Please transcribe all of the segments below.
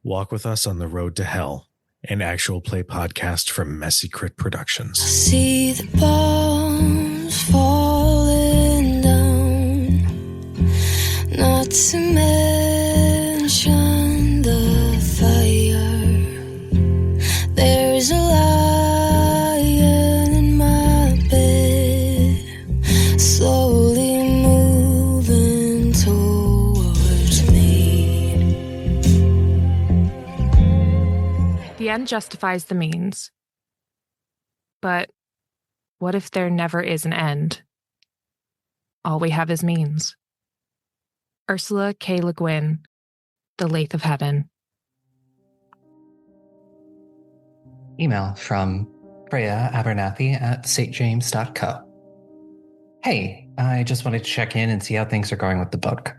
Walk with us on the road to hell, an actual play podcast from Messy Crit Productions. See the bombs falling down, not to mention the fire. There's a lion in my bed, slowly moving towards me. The end justifies the means. But what if there never is an end? All we have is means. Ursula K. Guin, The Lathe of Heaven. Email from Freya Abernathy at stjames.co. Hey, I just wanted to check in and see how things are going with the book.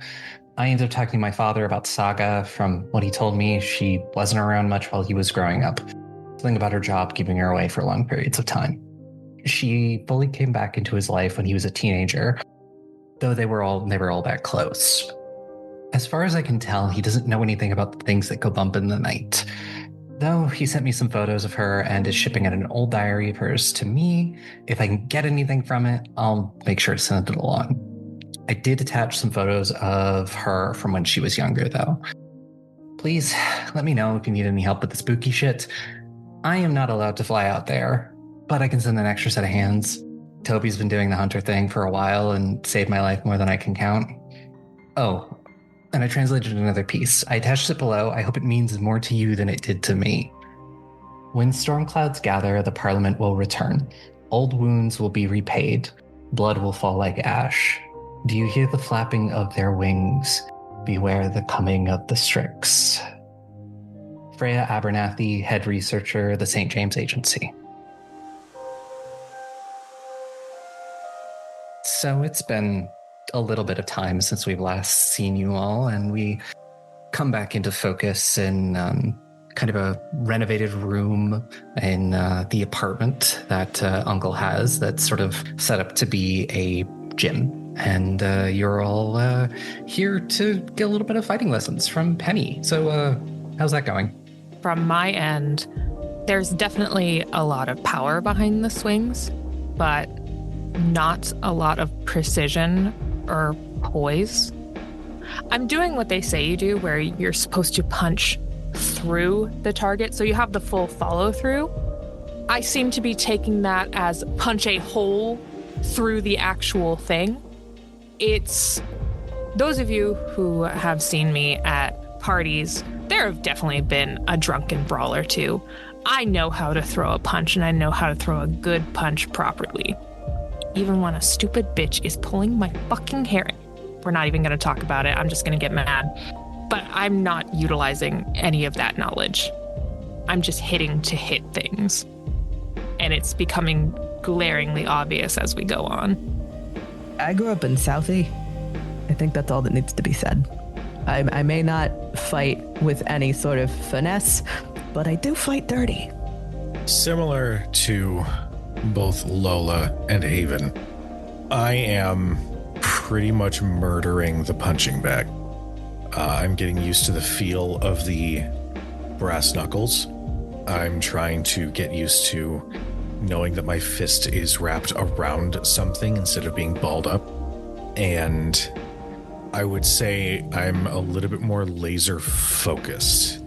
I ended up talking to my father about Saga. From what he told me, she wasn't around much while he was growing up. Something about her job keeping her away for long periods of time. She fully came back into his life when he was a teenager, though they were all that close. As far as I can tell, he doesn't know anything about the things that go bump in the night. Though he sent me some photos of her and is shipping out an old diary of hers to me. If I can get anything from it, I'll make sure to send it along. I did attach some photos of her from when she was younger, though. Please let me know if you need any help with the spooky shit. I am not allowed to fly out there, but I can send an extra set of hands. Toby's been doing the hunter thing for a while and saved my life more than I can count. Oh, and I translated another piece. I attached it below. I hope it means more to you than it did to me. When storm clouds gather, the Parliament will return. Old wounds will be repaid. Blood will fall like ash. Do you hear the flapping of their wings? Beware the coming of the Strix. Freya Abernathy, head researcher, the St. James Agency. So it's been a little bit of time since we've last seen you all, and we come back into focus in kind of a renovated room in the apartment that Uncle has that's sort of set up to be a gym. And you're all here to get a little bit of fighting lessons from Penny. So how's that going? From my end, there's definitely a lot of power behind the swings, but not a lot of precision or poise. I'm doing what they say you do, where you're supposed to punch through the target, so you have the full follow through. I seem to be taking that as punch a hole through the actual thing. It's those of you who have seen me at parties, there have definitely been a drunken brawl or two. I know how to throw a punch, and I know how to throw a good punch properly. Even when a stupid bitch is pulling my fucking hair. We're not even going to talk about it. I'm just going to get mad. But I'm not utilizing any of that knowledge. I'm just hitting to hit things. And it's becoming glaringly obvious as we go on. I grew up in Southie. I think that's all that needs to be said. I may not fight with any sort of finesse, but I do fight dirty. Similar to both Lola and Haven, I am pretty much murdering the punching bag. I'm getting used to the feel of the brass knuckles. I'm trying to get used to knowing that my fist is wrapped around something instead of being balled up. And I would say I'm a little bit more laser focused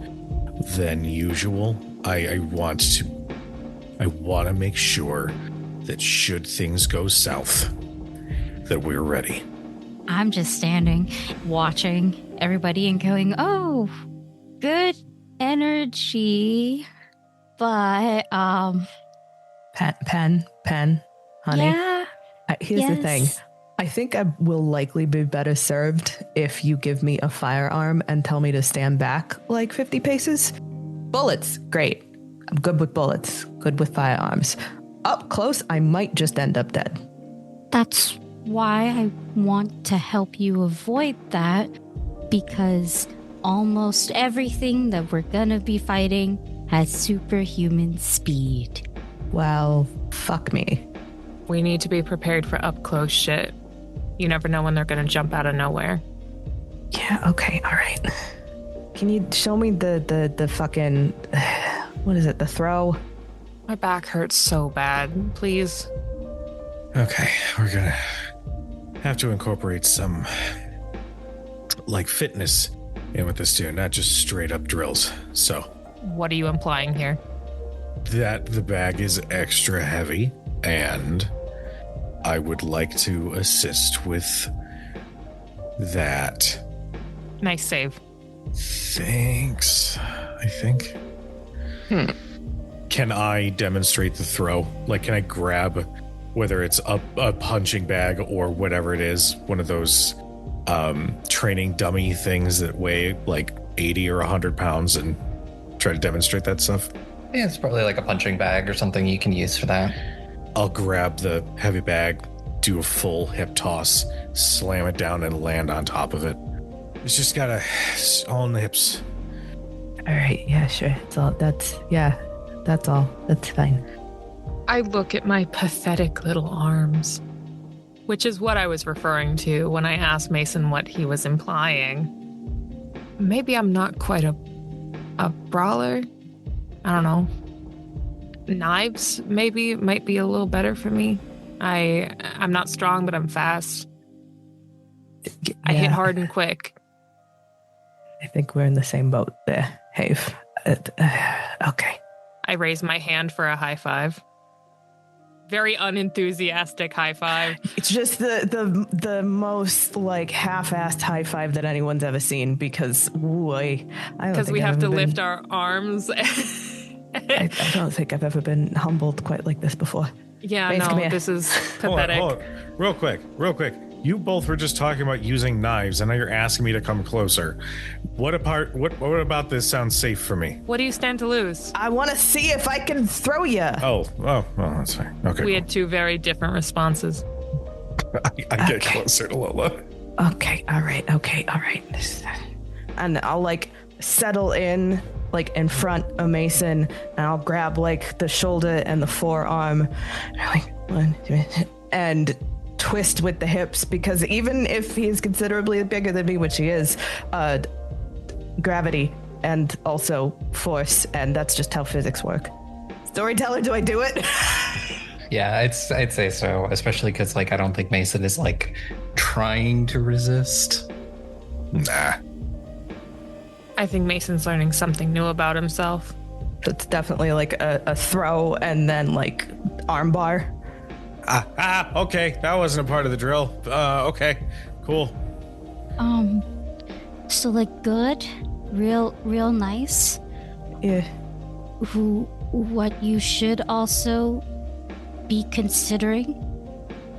than usual. I want to make sure that should things go south, that we're ready. I'm just standing, watching everybody and going, oh, good energy. But, Pen, honey. Yeah. Here's the thing. I think I will likely be better served if you give me a firearm and tell me to stand back like 50 paces. Bullets, great. I'm good with bullets, good with firearms. Up close, I might just end up dead. That's why I want to help you avoid that, because almost everything that we're gonna be fighting has superhuman speed. Well, fuck me. We need to be prepared for up-close shit. You never know when they're gonna jump out of nowhere. Yeah, okay, all right. can you show me the fucking, what is it, the throw? My back hurts so bad. Please. Okay, we're gonna have to incorporate some, like, fitness in with this too, not just straight up drills. So, What are you implying here? that the bag is extra heavy, and I would like to assist with that. Nice save. Thanks, I think. Can I demonstrate the throw? Like, can I grab, whether it's a punching bag or whatever it is, one of those training dummy things that weigh like 80 or 100 pounds and try to demonstrate that stuff? Yeah, it's probably like a punching bag or something you can use for that. I'll grab the heavy bag, do a full hip toss, slam it down, and land on top of it. It's just gotta, all in the hips. All right, yeah, sure. That's all. That's fine. I look at my pathetic little arms, which is what I was referring to when I asked Mason what he was implying. Maybe I'm not quite a brawler. I don't know. Knives maybe might be a little better for me. I'm not strong, but I'm fast. I hit hard and quick. I think we're in the same boat there, Have. Okay. I raise my hand for a high five. Very unenthusiastic high five. It's just the most like half-assed high five that anyone's ever seen because we have to lift our arms. I don't think I've ever been humbled quite like this before. Yeah, Mace, come no, here. this is pathetic. Hold on. Real quick. You both were just talking about using knives, and now you're asking me to come closer. What about this sounds safe for me? What do you stand to lose? I want to see if I can throw you. Oh, that's fine. Okay. We had two very different responses. I get closer to Lola. Okay, all right. And I'll like settle in like in front of Mason, and I'll grab like the shoulder and the forearm, and I'm like 1, 2, and twist with the hips, because even if he's considerably bigger than me, which he is, gravity and also force, and that's just how physics work. Storyteller, do I do it? Yeah, I'd say so, especially because like I don't think Mason is like trying to resist. Nah. I think Mason's learning something new about himself. It's definitely like a throw and then like arm bar. Okay. That wasn't a part of the drill. Okay. Cool. So like good, real nice. Yeah. What you should also be considering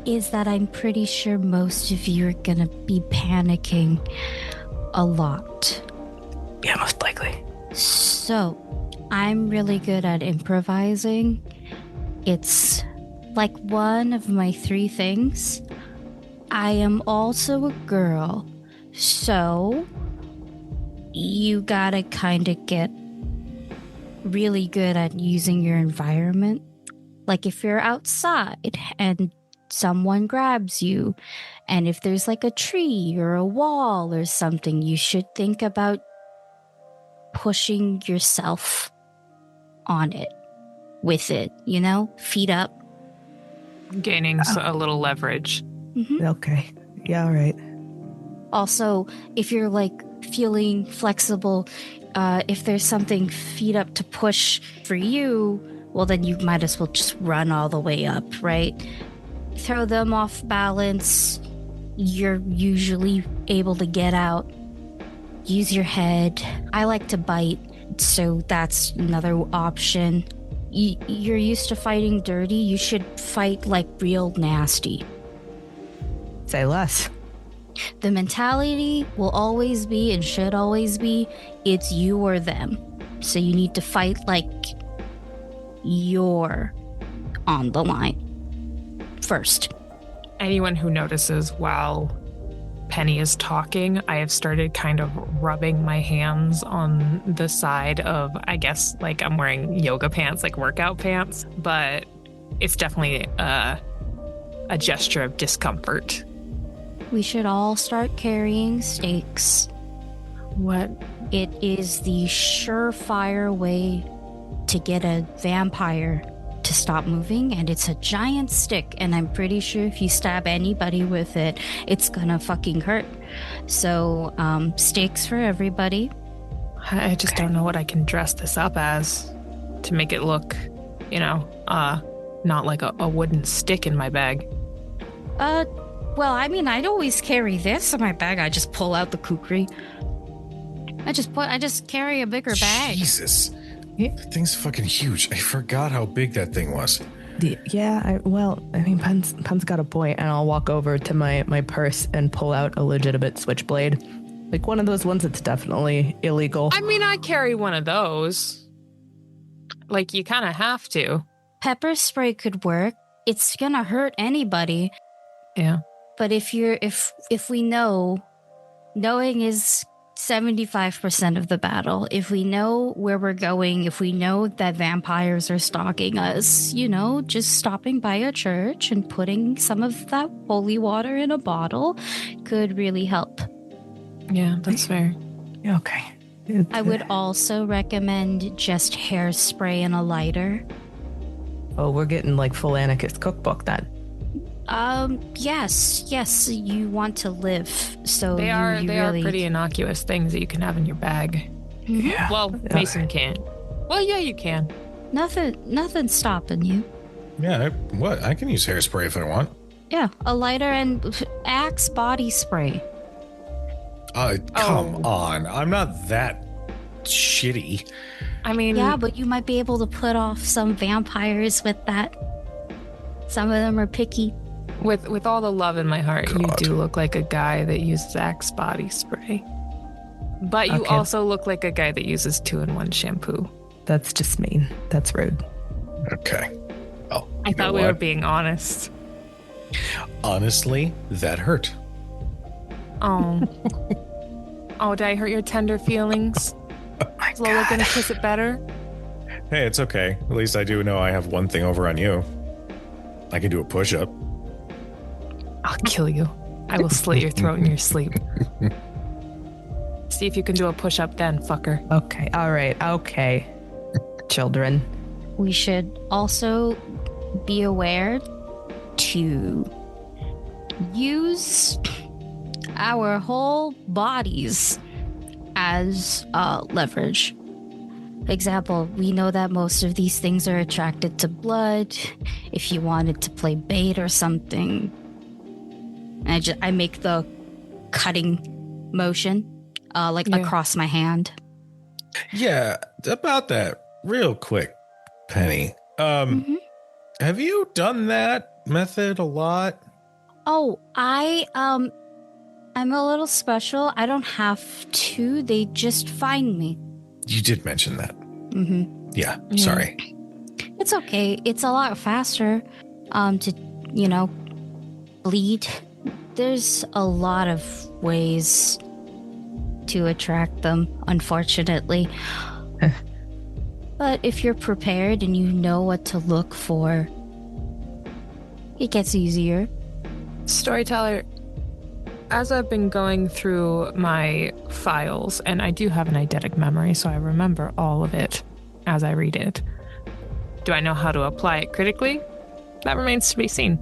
is that I'm pretty sure most of you are gonna be panicking a lot. Yeah, most likely. So, I'm really good at improvising. It's like one of my 3 things. I am also a girl, so you gotta kind of get really good at using your environment. Like if you're outside and someone grabs you, and if there's like a tree or a wall or something, you should think about pushing yourself on it, with it, feet up. Gaining a little leverage. Mm-hmm. Okay. Yeah, all right. Also, if you're like feeling flexible, if there's something feet up to push for you, well, then you might as well just run all the way up, right? Throw them off balance. You're usually able to get out. Use your head. I like to bite, so that's another option. You're used to fighting dirty. You should fight like real nasty. Say less. The mentality will always be and should always be, it's you or them. So you need to fight like you're on the line first. Anyone who notices while Penny is talking, I have started kind of rubbing my hands on the side of, I guess, like I'm wearing yoga pants, like workout pants, but it's definitely a gesture of discomfort. We should all start carrying stakes. What It is the surefire way to get a vampire to stop moving, and it's a giant stick, and I'm pretty sure if you stab anybody with it, it's gonna fucking hurt. So, stakes for everybody. I just don't know what I can dress this up as to make it look, not like a wooden stick in my bag. Well, I mean, I'd always carry this in my bag. I just pull out the kukri. I just carry a bigger bag. Jesus. That thing's fucking huge. I forgot how big that thing was. Pen's got a point, and I'll walk over to my purse and pull out a legitimate switchblade. Like one of those ones that's definitely illegal. I mean, I carry one of those. Like, you kind of have to. Pepper spray could work. It's gonna hurt anybody. Yeah. But if we know, knowing is 75% of the battle. If we know where we're going, if we know that vampires are stalking us, just stopping by a church and putting some of that holy water in a bottle could really help. Yeah, that's fair. Okay. I would also recommend just hairspray and a lighter. Oh, we're getting like full Anarchist cookbook then. Yes, you want to live, so they are pretty innocuous things that you can have in your bag. Yeah. Well, Mason can't. Well, yeah, you can. Nothing's stopping you. Yeah, I can use hairspray if I want. Yeah, a lighter and Axe body spray. Come on. I'm not that shitty. I mean... Yeah, but you might be able to put off some vampires with that. Some of them are picky. With all the love in my heart, God. You do look like a guy that uses Axe body spray. But you also look like a guy that uses 2-in-1 shampoo. That's just mean. That's rude. Okay. Well, I thought we were being honest. Honestly, that hurt. Oh. Oh, did I hurt your tender feelings? My Is Lola gonna kiss it better? Hey, it's okay. At least I do know I have one thing over on you. I can do a push-up. I'll kill you. I will slit your throat in your sleep. See if you can do a push-up then, fucker. Okay. All right. Okay. Children. We should also be aware to use our whole bodies as leverage. Example, we know that most of these things are attracted to blood. If you wanted to play bait or something, I make the cutting motion, across my hand. Yeah, about that, real quick, Penny. Have you done that method a lot? Oh, I'm a little special. I don't have to. They just find me. You did mention that. Mm-hmm. Yeah, sorry. It's okay. It's a lot faster to, bleed. There's a lot of ways to attract them, unfortunately. But if you're prepared and you know what to look for, it gets easier. Storyteller, as I've been going through my files, and I do have an eidetic memory, so I remember all of it as I read it. Do I know how to apply it critically? That remains to be seen.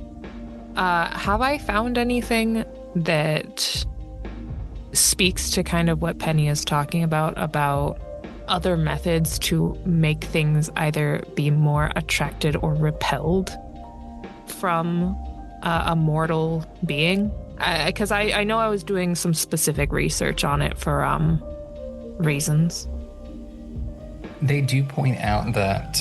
Have I found anything that speaks to kind of what Penny is talking about other methods to make things either be more attracted or repelled from a mortal being? Because I know I was doing some specific research on it for reasons. They do point out that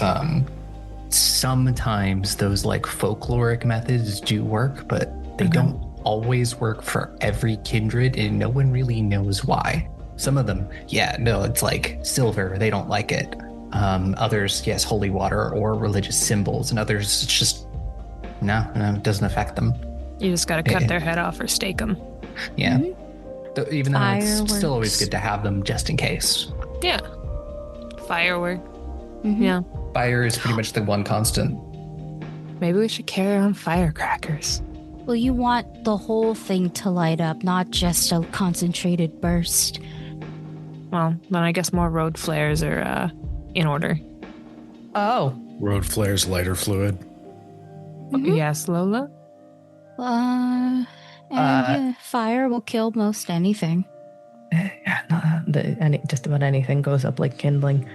sometimes those folkloric methods do work, but they don't always work for every kindred, and no one really knows why. Some of them, it's like silver, they don't like it. Others, yes, holy water or religious symbols, and others, it's just, no, it doesn't affect them. You just got to cut their head off or stake them. Yeah. Even though it's still always good to have them just in case. Yeah. Firework. Mm-hmm. Yeah. Fire is pretty much the one constant. Maybe we should carry on firecrackers. Well, you want the whole thing to light up, not just a concentrated burst. Well, then I guess more road flares are in order. Oh. Road flares, lighter fluid. Mhm. Yes, Lola? And yeah, fire will kill most anything. Yeah, no, just about anything goes up like kindling.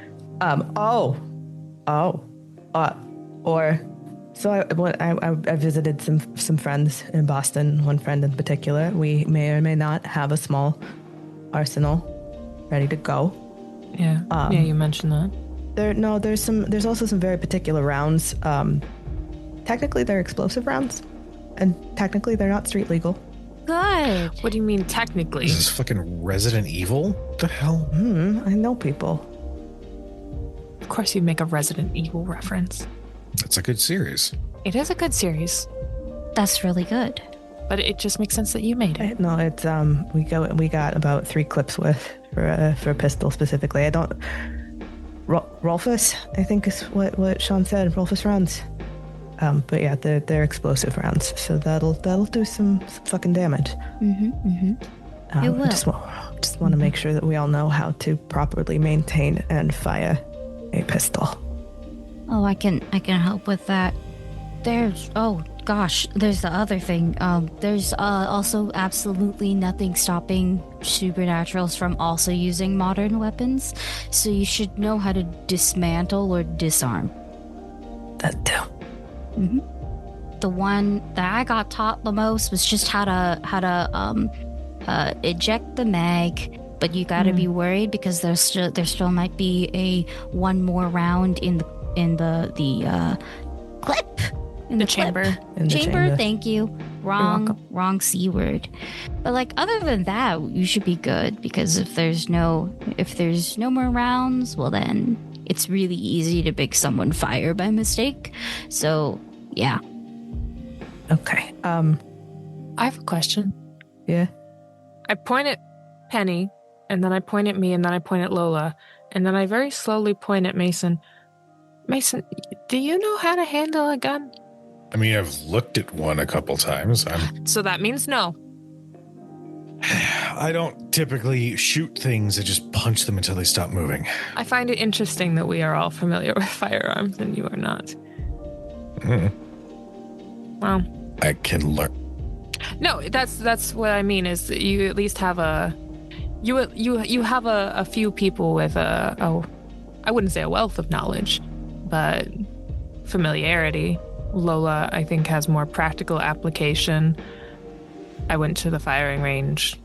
So I visited some friends in Boston. One friend in particular. We may or may not have a small arsenal ready to go. Yeah. Yeah, you mentioned that. There's also some very particular rounds. Technically, they're explosive rounds, and technically, they're not street legal. Good. What do you mean technically? Is this fucking Resident Evil? What the hell? I know people. Of course, you'd make a Resident Evil reference. It's a good series. It is a good series, That's really good. but it just makes sense that you made it. No, it's we got about 3 clips worth for a pistol specifically. I don't. Rolfus, I think is what Sean said. Rolfus rounds. But yeah, they're explosive rounds, so that'll do some fucking damage. It will. I just want to make sure that we all know how to properly maintain and fire a pistol. Oh, I can help with that. There's there's the other thing. There's also absolutely nothing stopping supernaturals from also using modern weapons. So you should know how to dismantle or disarm. That too. The one that I got taught the most was just how to eject the mag, but you got to be worried because there still might be a one more round in the clip. In the chamber. Clip. In the chamber. Thank you. Wrong C word. But like other than that, you should be good because if there's no more rounds, well then it's really easy to make someone fire by mistake. So yeah. Okay. I have a question. Yeah. I point at Penny, and then I point at me, and then I point at Lola, and then I very slowly point at Mason. Mason, do you know how to handle a gun? I mean, I've looked at one a couple times. So that means no. I don't typically shoot things. I just punch them until they stop moving. I find it interesting that we are all familiar with firearms and you are not. Well, I can learn. no, that's what I mean is that you at least have you have a few people with I wouldn't say a wealth of knowledge, but familiarity. Lola, I think, has more practical application. I went to the firing range.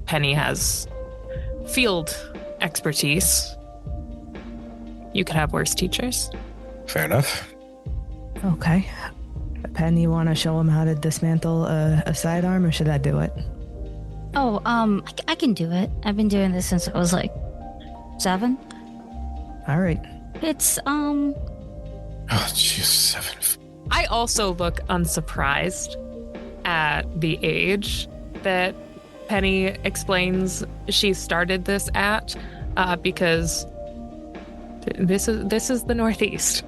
Penny has field expertise. You could have worse teachers. Fair enough. Okay. Penn, you want to show him how to dismantle a sidearm, or should I do it? Oh, I can do it. I've been doing this since I was like 7. All right. It's Oh, jeez, 7. I also look unsurprised at the age that Penny explains she started this at, because this is the Northeast.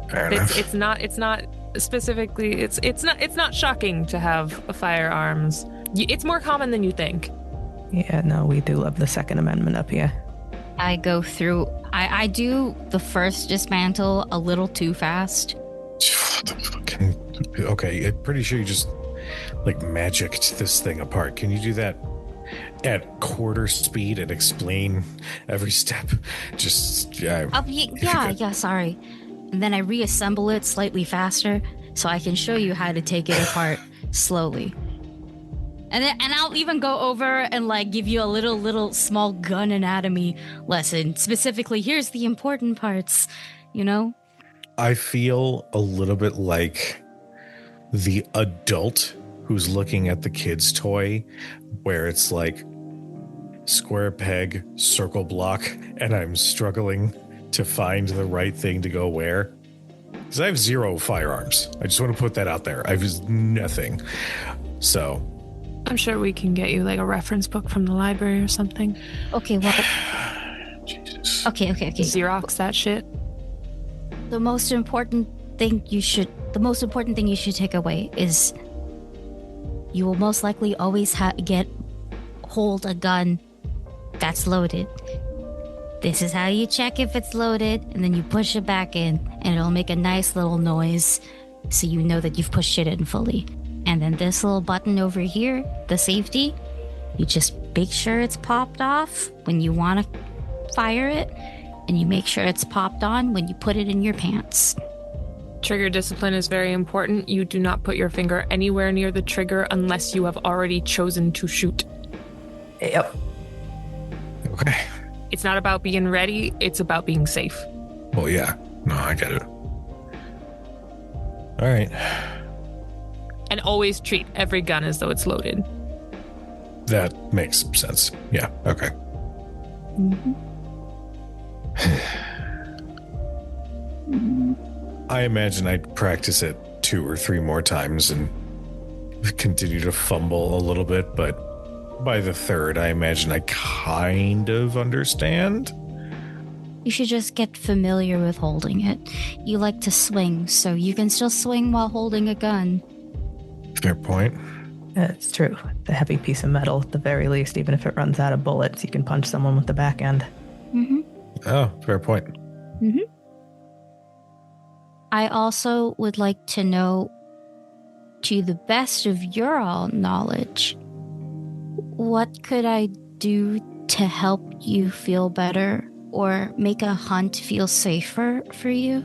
Fair enough. It's not specifically. It's not shocking to have firearms. It's more common than you think. Yeah, no, we do love the Second Amendment up here. I go through. I do the first dismantle a little too fast. Okay, I'm pretty sure you just like magicked this thing apart. Can you do that at quarter speed and explain every step? Just Yeah. Sorry. And then I reassemble it slightly faster so I can show you how to take it apart slowly. And I'll even go over and like give you a little small gun anatomy lesson. Specifically, here's the important parts, you know? I feel a little bit like the adult who's looking at the kid's toy where it's like square peg, circle block, and I'm struggling to find the right thing to go where. Because I have 0 firearms. I just want to put that out there. I have nothing. So I'm sure we can get you like a reference book from the library or something. Okay, well. Jesus. Okay. Xerox that shit. The most important thing you should take away is you will most likely always hold a gun That's loaded. This is how you check if it's loaded, and then you push it back in, and it'll make a nice little noise so you know that you've pushed it in fully. And then this little button over here, the safety, you just make sure it's popped off when you want to fire it, and you make sure it's popped on when you put it in your pants. Trigger discipline is very important. You do not put your finger anywhere near the trigger unless you have already chosen to shoot. Yep. Okay. It's not about being ready, it's about being safe. Well, yeah. No, I get it. All right. And always treat every gun as though it's loaded. That makes sense. Yeah. Okay. I imagine I'd practice it 2 or 3 more times and continue to fumble a little bit, but by the 3rd, I imagine I kind of understand. You should just get familiar with holding it. You like to swing, so you can still swing while holding a gun. Fair point. It's true. It's a heavy piece of metal, at the very least. Even if it runs out of bullets, you can punch someone with the back end. Oh, fair point. I also would like to know, to the best of your all knowledge, what could I do to help you feel better or make a hunt feel safer for you?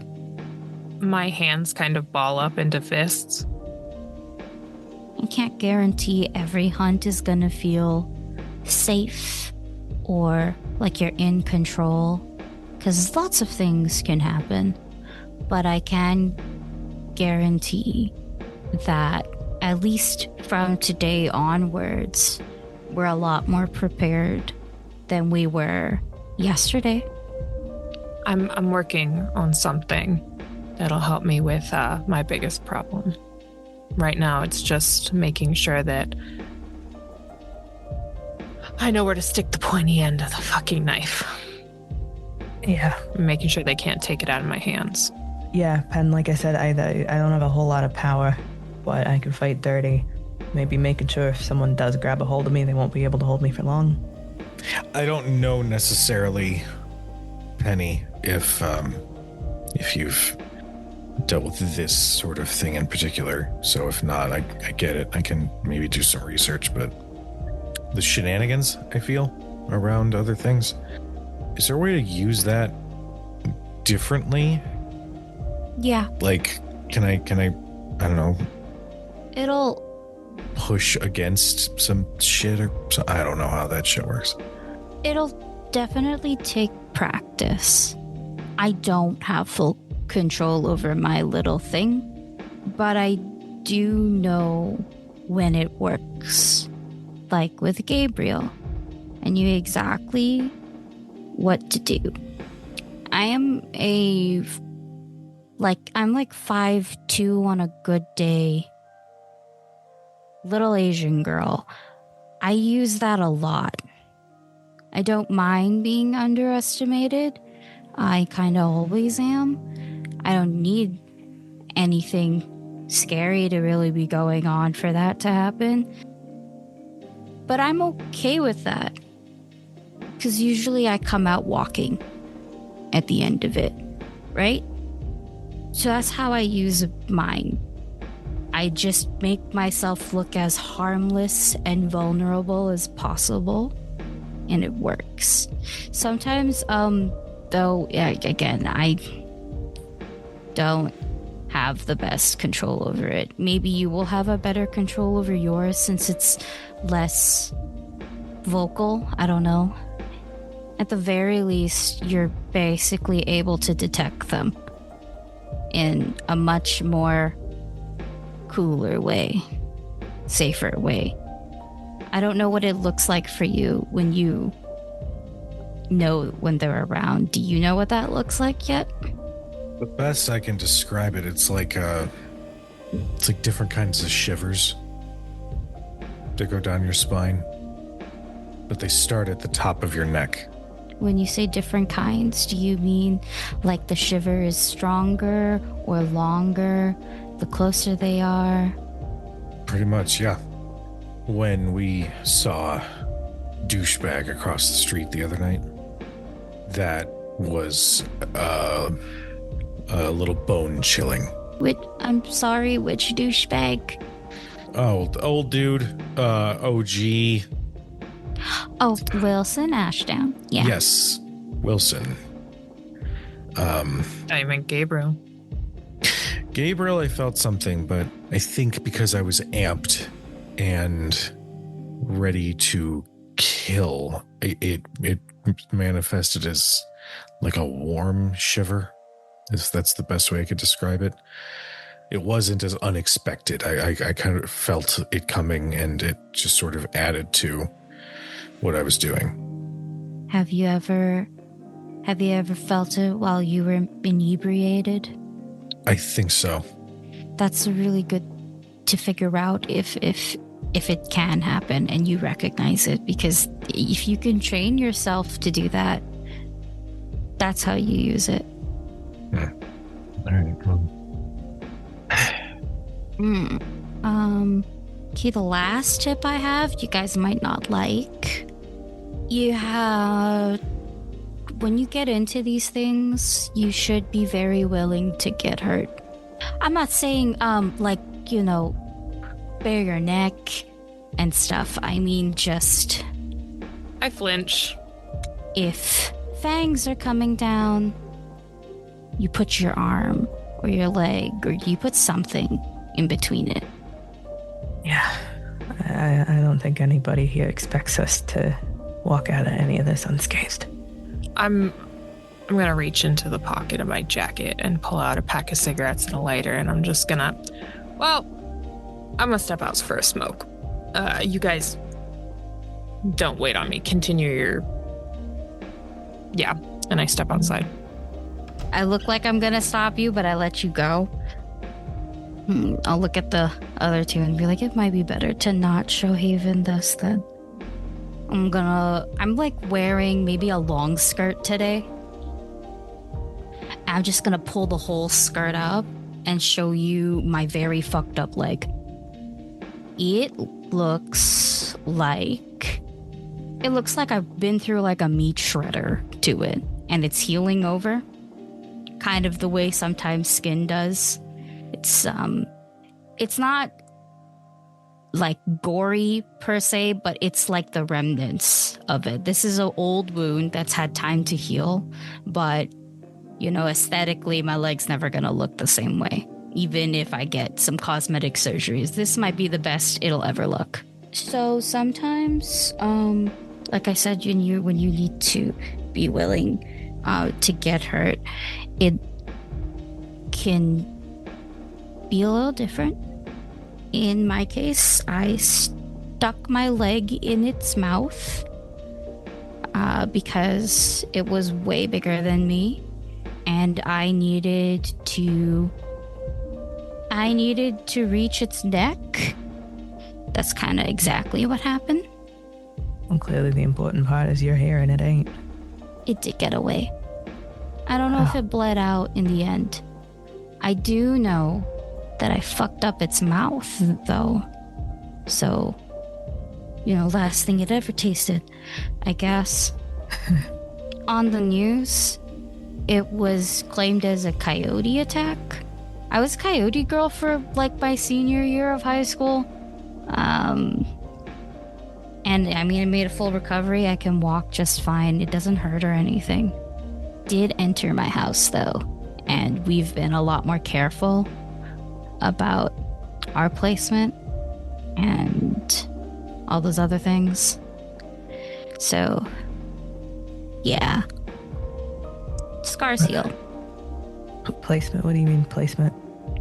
My hands kind of ball up into fists. I can't guarantee every hunt is gonna feel safe or like you're in control, because lots of things can happen. But I can guarantee that at least from today onwards, we're a lot more prepared than we were yesterday. I'm working on something that'll help me with my biggest problem. Right now, it's just making sure that I know where to stick the pointy end of the fucking knife. Yeah. Making sure they can't take it out of my hands. Yeah, Pen, like I said, I don't have a whole lot of power, but I can fight dirty. Maybe making sure if someone does grab a hold of me, they won't be able to hold me for long. I don't know necessarily, Penny, if you've dealt with this sort of thing in particular. So if not, I get it. I can maybe do some research, but the shenanigans I feel around other things, is there a way to use that differently? Yeah. Like, can I don't know, It'll push against some shit or so, I don't know how that shit works. It'll definitely take practice. I don't have full control over my little thing, but I do know when it works. Like with Gabriel. I knew exactly what to do. I'm like 5'2" on a good day. Little Asian girl. I use that a lot. I don't mind being underestimated. I kind of always am. I don't need anything scary to really be going on for that to happen. But I'm okay with that. Because usually I come out walking at the end of it, right? So that's how I use mine. I just make myself look as harmless and vulnerable as possible, and it works. Sometimes, though, again, I don't have the best control over it. Maybe you will have a better control over yours since it's less vocal. I don't know. At the very least, you're basically able to detect them in a much more cooler way, safer way. I don't know what it looks like for you when you know when they're around. Do you know what that looks like yet? The best I can describe it, it's like different kinds of shivers that go down your spine, but they start at the top of your neck. When you say different kinds, do you mean like the shiver is stronger or longer the closer they are? Pretty much, yeah. When we saw douchebag across the street the other night. That was a little bone chilling. I'm sorry, which douchebag? Oh, the old dude, OG. Oh, Wilson Ashdown. Yeah. Yes, Wilson. I meant Gabriel. Gabriel, I felt something, but I think because I was amped and ready to kill, it manifested as like a warm shiver. If that's the best way I could describe it. It wasn't as unexpected. I kind of felt it coming, and it just sort of added to what I was doing. Have you ever felt it while you were inebriated? I think so. That's really good to figure out if it can happen and you recognize it, because if you can train yourself to do that, that's how you use it. Yeah. All right. Okay, the last tip I have, you guys might not like. When you get into these things, you should be very willing to get hurt. I'm not saying, bare your neck and stuff. I mean, just I flinch. if fangs are coming down, you put your arm or your leg, or you put something in between it. Yeah. I don't think anybody here expects us to walk out of any of this unscathed. I'm gonna reach into the pocket of my jacket and pull out a pack of cigarettes and a lighter, and I'm gonna step out for a smoke. You guys don't wait on me. Continue your... Yeah, and I step outside. I look like I'm gonna stop you, but I let you go. I'll look at the other two and be like, it might be better to not show Haven this then. I'm like wearing maybe a long skirt today. I'm just gonna pull the whole skirt up and show you my very fucked up leg. It looks like I've been through like a meat shredder to it, and it's healing over. Kind of the way sometimes skin does. It's not like gory per se, but it's like the remnants of it. This is an old wound that's had time to heal, but aesthetically, my leg's never gonna look the same way. Even if I get some cosmetic surgeries, this might be the best it'll ever look. So sometimes, like I said, when you need to be willing to get hurt, it can be a little different. In my case, I stuck my leg in its mouth because it was way bigger than me, and I needed to reach its neck. That's kind of exactly what happened. Well, clearly the important part is you're here and it ain't. It did get away. I don't know if it bled out in the end. I do know that I fucked up its mouth, though. So, last thing it ever tasted, I guess. On the news, it was claimed as a coyote attack. I was Coyote Girl for like my senior year of high school. And I mean, I made a full recovery. I can walk just fine. It doesn't hurt or anything. Did enter my house though, and we've been a lot more careful about our placement and all those other things. So, yeah. Scars heal. Placement? What do you mean placement?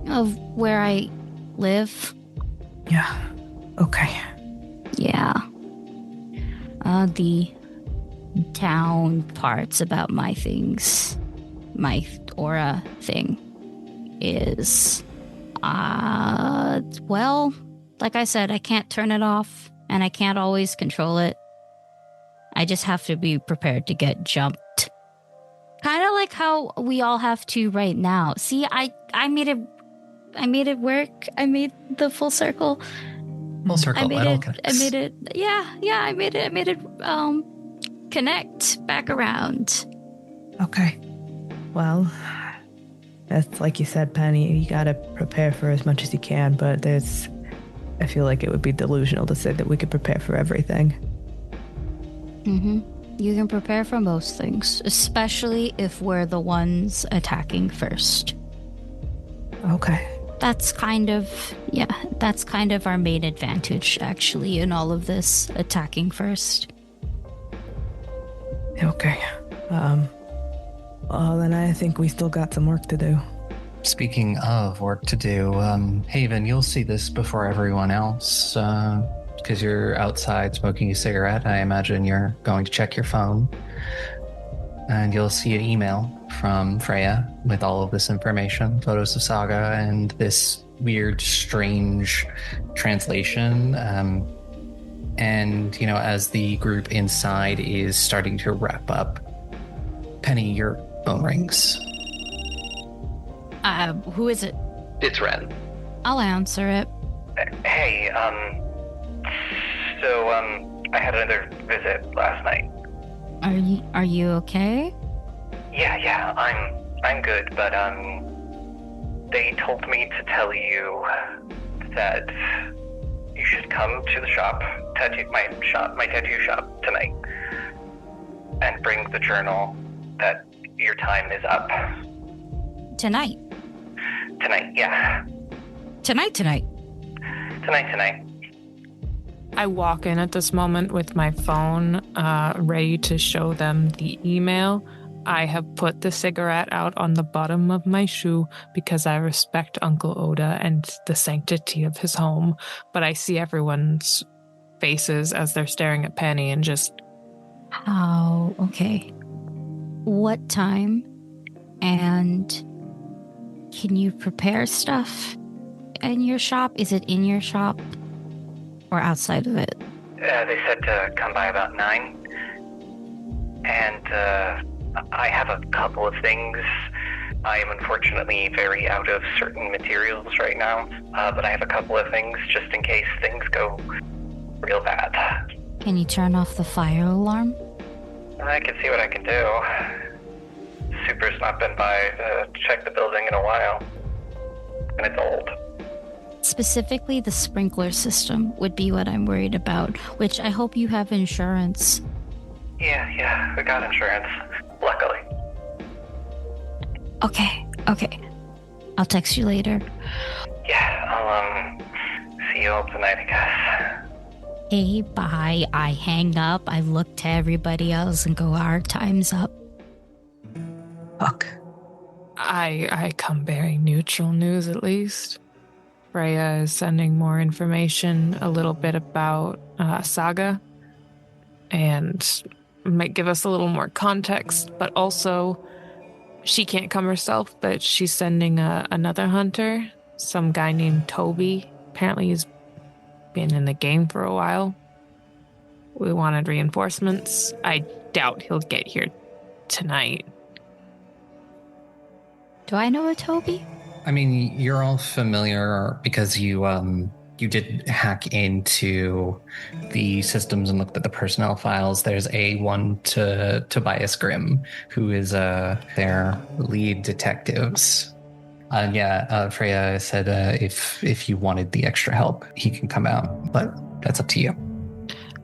Of where I live. Yeah. Okay. Yeah. The town parts about my things, my aura thing is, well, like I said, I can't turn it off and I can't always control it. I just have to be prepared to get jumped. Kind of like how we all have to right now. See, I made it work. I made the full circle. Full circle. I made connects. it. Yeah, I made it. Connect back around. Okay. Well, that's like you said, Penny, you gotta prepare for as much as you can, but I feel like it would be delusional to say that we could prepare for everything. Mm-hmm. You can prepare for most things, especially if we're the ones attacking first. Okay. That's kind of our main advantage, actually, in all of this, attacking first. Okay. Well, then I think we still got some work to do. Speaking of work to do, Haven, you'll see this before everyone else, because you're outside smoking a cigarette. I imagine you're going to check your phone. And you'll see an email from Freya with all of this information, photos of Saga, and this weird, strange translation. And, as the group inside is starting to wrap up, Penny, your phone rings. Who is it? It's Ren. I'll answer it. Hey, so, I had another visit last night. Are you okay? Yeah, I'm good, but, they told me to tell you that you should come to the my tattoo shop tonight, and bring the journal that your time is up. Tonight, yeah. Tonight. I walk in at this moment with my phone, ready to show them the email. I have put the cigarette out on the bottom of my shoe because I respect Uncle Oda and the sanctity of his home, but I see everyone's faces as they're staring at Penny and just... Oh, okay. What time? And can you prepare stuff in your shop? Is it in your shop or outside of it? They said to come by about 9. And, I have a couple of things. I am unfortunately very out of certain materials right now, but I have a couple of things just in case things go real bad. Can you turn off the fire alarm? I can see what I can do. Super's not been by to check the building in a while, and it's old. Specifically, the sprinkler system would be what I'm worried about, which I hope you have insurance. Yeah, we got insurance. Luckily. Okay. I'll text you later. Yeah, I'll, see you all tonight, I guess. Hey, bye. I hang up. I look to everybody else and go, our time's up. Fuck. I come bearing neutral news, at least. Freya is sending more information, a little bit about Saga, and might give us a little more context, but also she can't come herself, but she's sending another hunter, some guy named Toby. Apparently he's been in the game for a while. We wanted reinforcements. I doubt he'll get here tonight. Do I know a Toby? I mean, you're all familiar because you did hack into the systems and looked at the personnel files. There's one to Tobias Grimm, who is their lead detectives. Freya said if you wanted the extra help, he can come out, but that's up to you.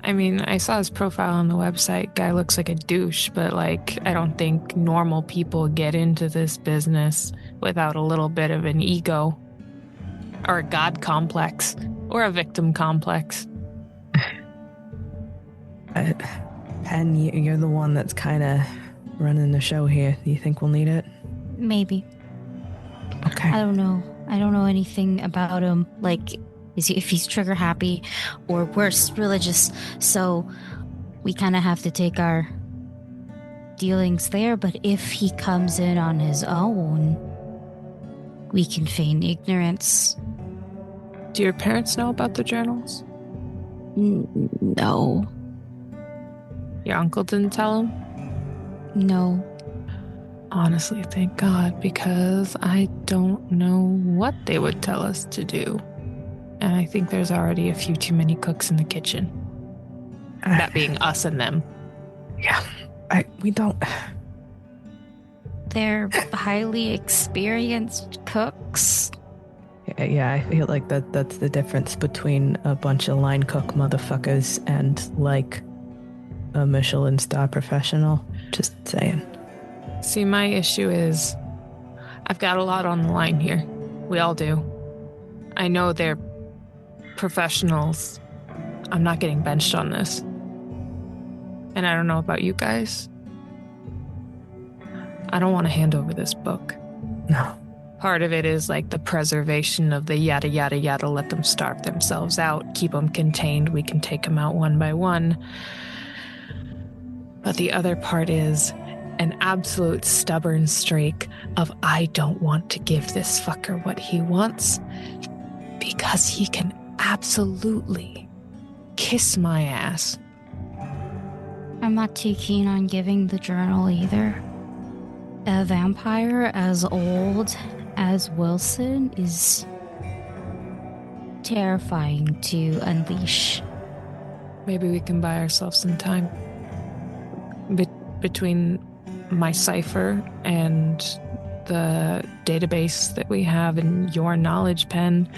I mean, I saw his profile on the website. Guy looks like a douche, but I don't think normal people get into this business without a little bit of an ego. Or a god complex. Or a victim complex. Pen, you're the one that's kind of running the show here. Do you think we'll need it? Maybe. Okay. I don't know anything about him. Like, if he's trigger happy or worse, religious. So we kind of have to take our dealings there. But if he comes in on his own, we can feign ignorance. Do your parents know about the journals? No. Your uncle didn't tell him? No. Honestly, thank God, because I don't know what they would tell us to do. And I think there's already a few too many cooks in the kitchen. That being us and them. Yeah. We don't... They're highly experienced cooks. Yeah, I feel like that's the difference between a bunch of line cook motherfuckers and, like, a Michelin star professional. Just saying. See, my issue is I've got a lot on the line here. We all do. I know they're professionals. I'm not getting benched on this. And I don't know about you guys. I don't want to hand over this book. No. Part of it is like the preservation of the yada, yada, yada, let them starve themselves out, keep them contained, we can take them out one by one. But the other part is an absolute stubborn streak of I don't want to give this fucker what he wants because he can absolutely kiss my ass. I'm not too keen on giving the journal either. A vampire as old as Wilson is terrifying to unleash. Maybe we can buy ourselves some time. Between my cipher and the database that we have in your knowledge pen,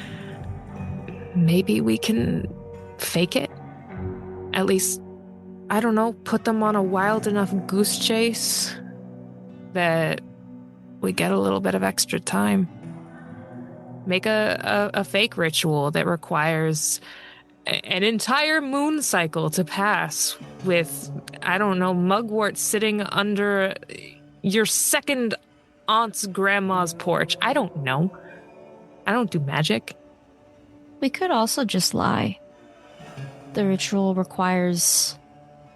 maybe we can fake it. At least, I don't know, put them on a wild enough goose chase that we get a little bit of extra time. Make a fake ritual that requires an entire moon cycle to pass with, I don't know, mugwort sitting under your second aunt's grandma's porch. I don't know. I don't do magic. We could also just lie. The ritual requires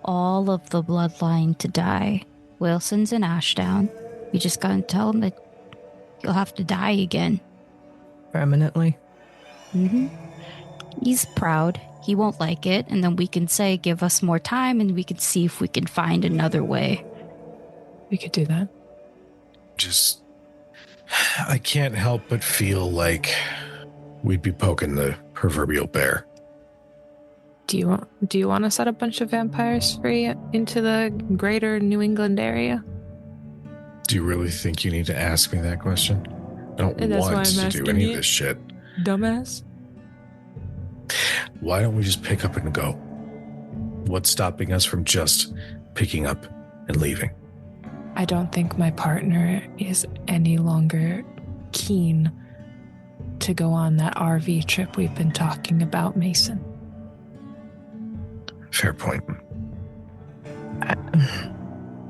all of the bloodline to die. Wilson's in Ashdown. We just gotta tell him that he'll have to die again. Permanently? Mm-hmm. He's proud. He won't like it, and then we can say, give us more time, and we can see if we can find another way. We could do that. Just, I can't help but feel like we'd be poking the proverbial bear. Do you want to set a bunch of vampires free into the greater New England area? Do you really think you need to ask me that question? I don't And that's why want I'm to do asking any you. of this shit. Dumbass. Why don't we just pick up and go? What's stopping us from just picking up and leaving? I don't think my partner is any longer keen to go on that RV trip we've been talking about, Mason. Fair point.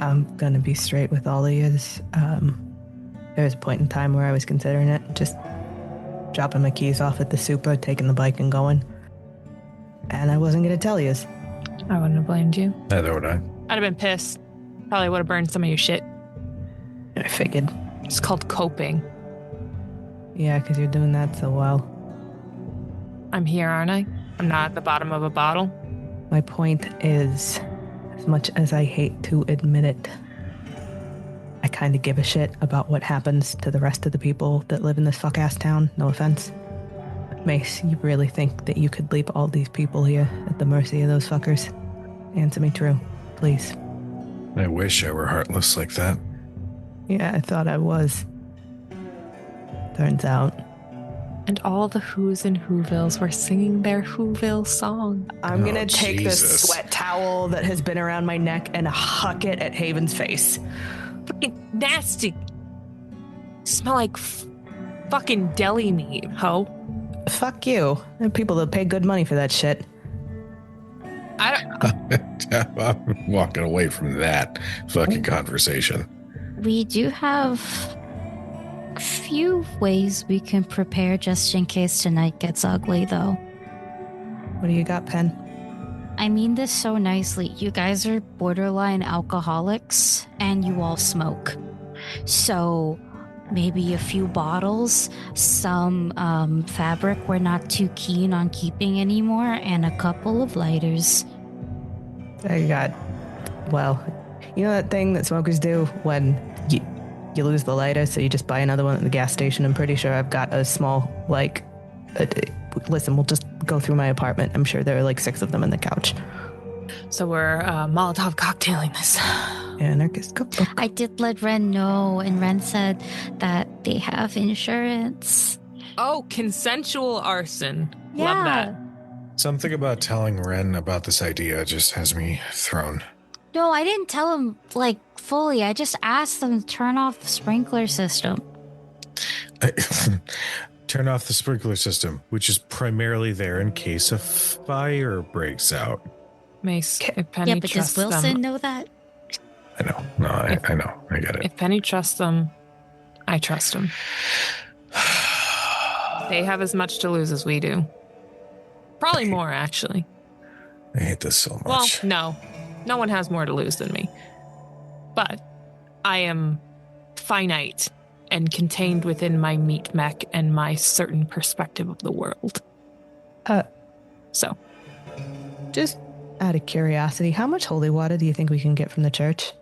I'm gonna be straight with all of yous. There was a point in time where I was considering it, just dropping my keys off at the Supra, taking the bike and going. And I wasn't gonna tell yous. I wouldn't have blamed you. Neither would I. I'd have been pissed. Probably would have burned some of your shit. I figured. It's called coping. Yeah, because you're doing that so well. I'm here, aren't I? I'm not at the bottom of a bottle. My point is, as much as I hate to admit it, I kind of give a shit about what happens to the rest of the people that live in this fuck-ass town. No offense. Mace, you really think that you could leave all these people here at the mercy of those fuckers? Answer me true, please. I wish I were heartless like that. Yeah, I thought I was. Turns out. And all the Who's and Whovilles were singing their Whoville song. I'm Oh, gonna take Jesus. this sweat towel that has been around my neck and huck it at Haven's face. Fucking nasty. Smell like fucking deli meat, ho. Fuck you. There are people that pay good money for that shit. I'm walking away from that fucking conversation. We do have a few ways we can prepare just in case tonight gets ugly, though. What do you got, Pen? I mean this so nicely. You guys are borderline alcoholics and you all smoke. So maybe a few bottles, some fabric we're not too keen on keeping anymore, and a couple of lighters. I got, well, you know that thing that smokers do when you lose the lighter, so you just buy another one at the gas station? I'm pretty sure I've got a small, like, Listen, we'll just go through my apartment. I'm sure there are like 6 of them in the couch. So we're Molotov cocktailing this. Anarchist cookbook. I did let Ren know, and Ren said that they have insurance. Oh, consensual arson. Yeah. Love that. Something about telling Ren about this idea just has me thrown. No, I didn't tell him, like, fully. I just asked them to turn off the sprinkler system. Turn off the sprinkler system, which is primarily there in case a fire breaks out. Mace, if Penny Yeah, but does trusts Wilson them, know that? I know. No, I know. I get it. if Penny trusts them, I trust them. They have as much to lose as we do. Probably more, actually. I hate this so Well, much. no. No one has more to lose than me. But I am finite and contained within my meat mech and my certain perspective of the world. So, Just out of curiosity, how much holy water do you think we can get from the church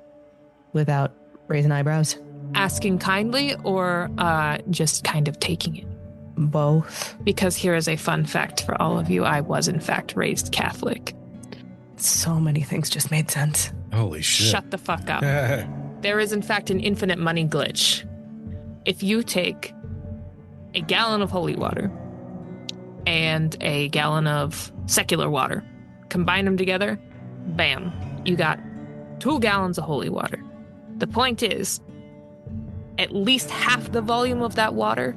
without raising eyebrows? asking kindly or just kind of taking it? Both. Because here is a fun fact for all of you. I was, in fact, raised Catholic. So many things just made sense. Holy shit. Shut the fuck up. There is, in fact, an infinite money glitch. If you take a gallon of holy water and a gallon of secular water, combine them together, bam, you got 2 gallons of holy water. The point is, at least half the volume of that water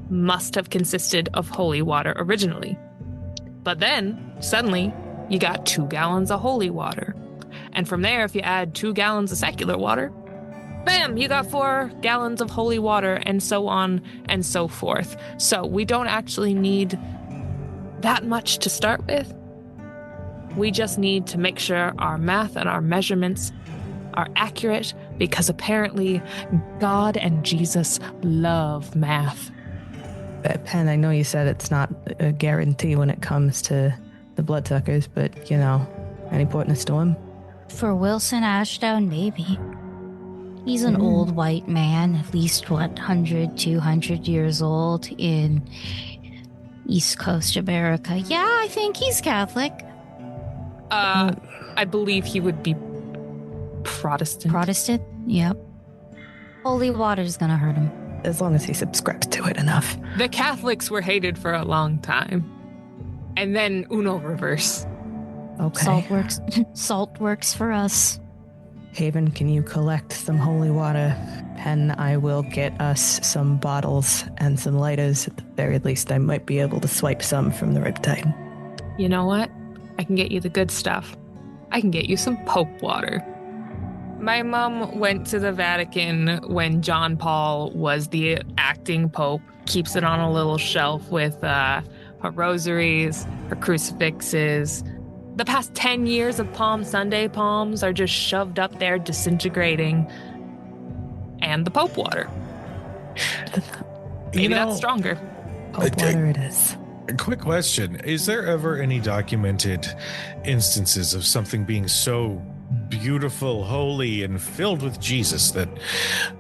must have consisted of holy water originally. But then, suddenly, you got 2 gallons of holy water. And from there, if you add 2 gallons of secular water, bam, you got 4 gallons of holy water, and so on and so forth. So we don't actually need that much to start with. We just need to make sure our math and our measurements are accurate, because apparently God and Jesus love math. Pen, I know you said it's not a guarantee when it comes to the bloodsuckers, but, you know, any port in a storm? For Wilson Ashdown, maybe. He's an old white man, at least, 100, 200 years old in East Coast America. Yeah, I think he's Catholic. I believe he would be Protestant. Protestant? Yep. Holy water's gonna hurt him. As long as he subscribes to it enough. The Catholics were hated for a long time. And then Uno reverse. Okay. Salt works for us. Haven, can you collect some holy water? Pen, I will get us some bottles and some lighters. At the very least, I might be able to swipe some from the Riptide. You know what? I can get you the good stuff. I can get you some Pope water. My mom went to the Vatican when John Paul was the acting Pope, keeps it on a little shelf with her rosaries, her crucifixes. The past 10 years of Palm Sunday palms are just shoved up there, disintegrating. And the Pope water. Maybe that's stronger. Pope water it is. A quick question. Is there ever any documented instances of something being so beautiful, holy, and filled with Jesus that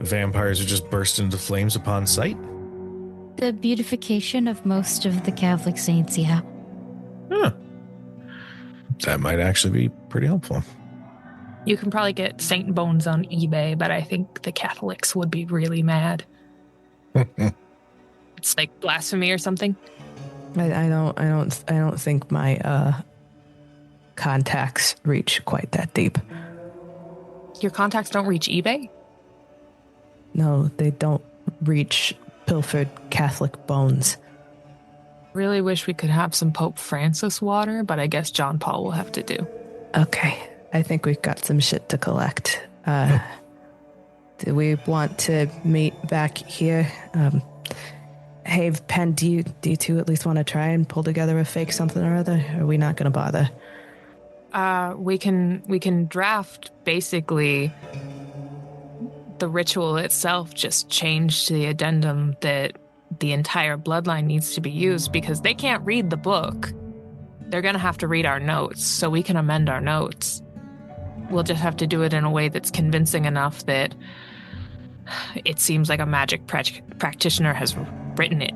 vampires would just burst into flames upon sight? The beautification of most of the Catholic saints, yeah. Huh. That might actually be pretty helpful. You can probably get saint bones on eBay, but I think the Catholics would be really mad. It's like blasphemy or something. I don't think my contacts reach quite that deep. Your contacts don't reach eBay? No, they don't reach pilfered Catholic bones. Really wish we could have some Pope Francis water, but I guess John Paul will have to do. Okay, I think we've got some shit to collect. Do we want to meet back here? Hey, Pen, do you two at least want to try and pull together a fake something or other? Or are we not going to bother? We can draft basically the ritual itself, just change to the addendum that the entire bloodline needs to be used, because they can't read the book. They're going to have to read our notes, so we can amend our notes. We'll just have to do it in a way that's convincing enough that it seems like a magic practitioner has written it.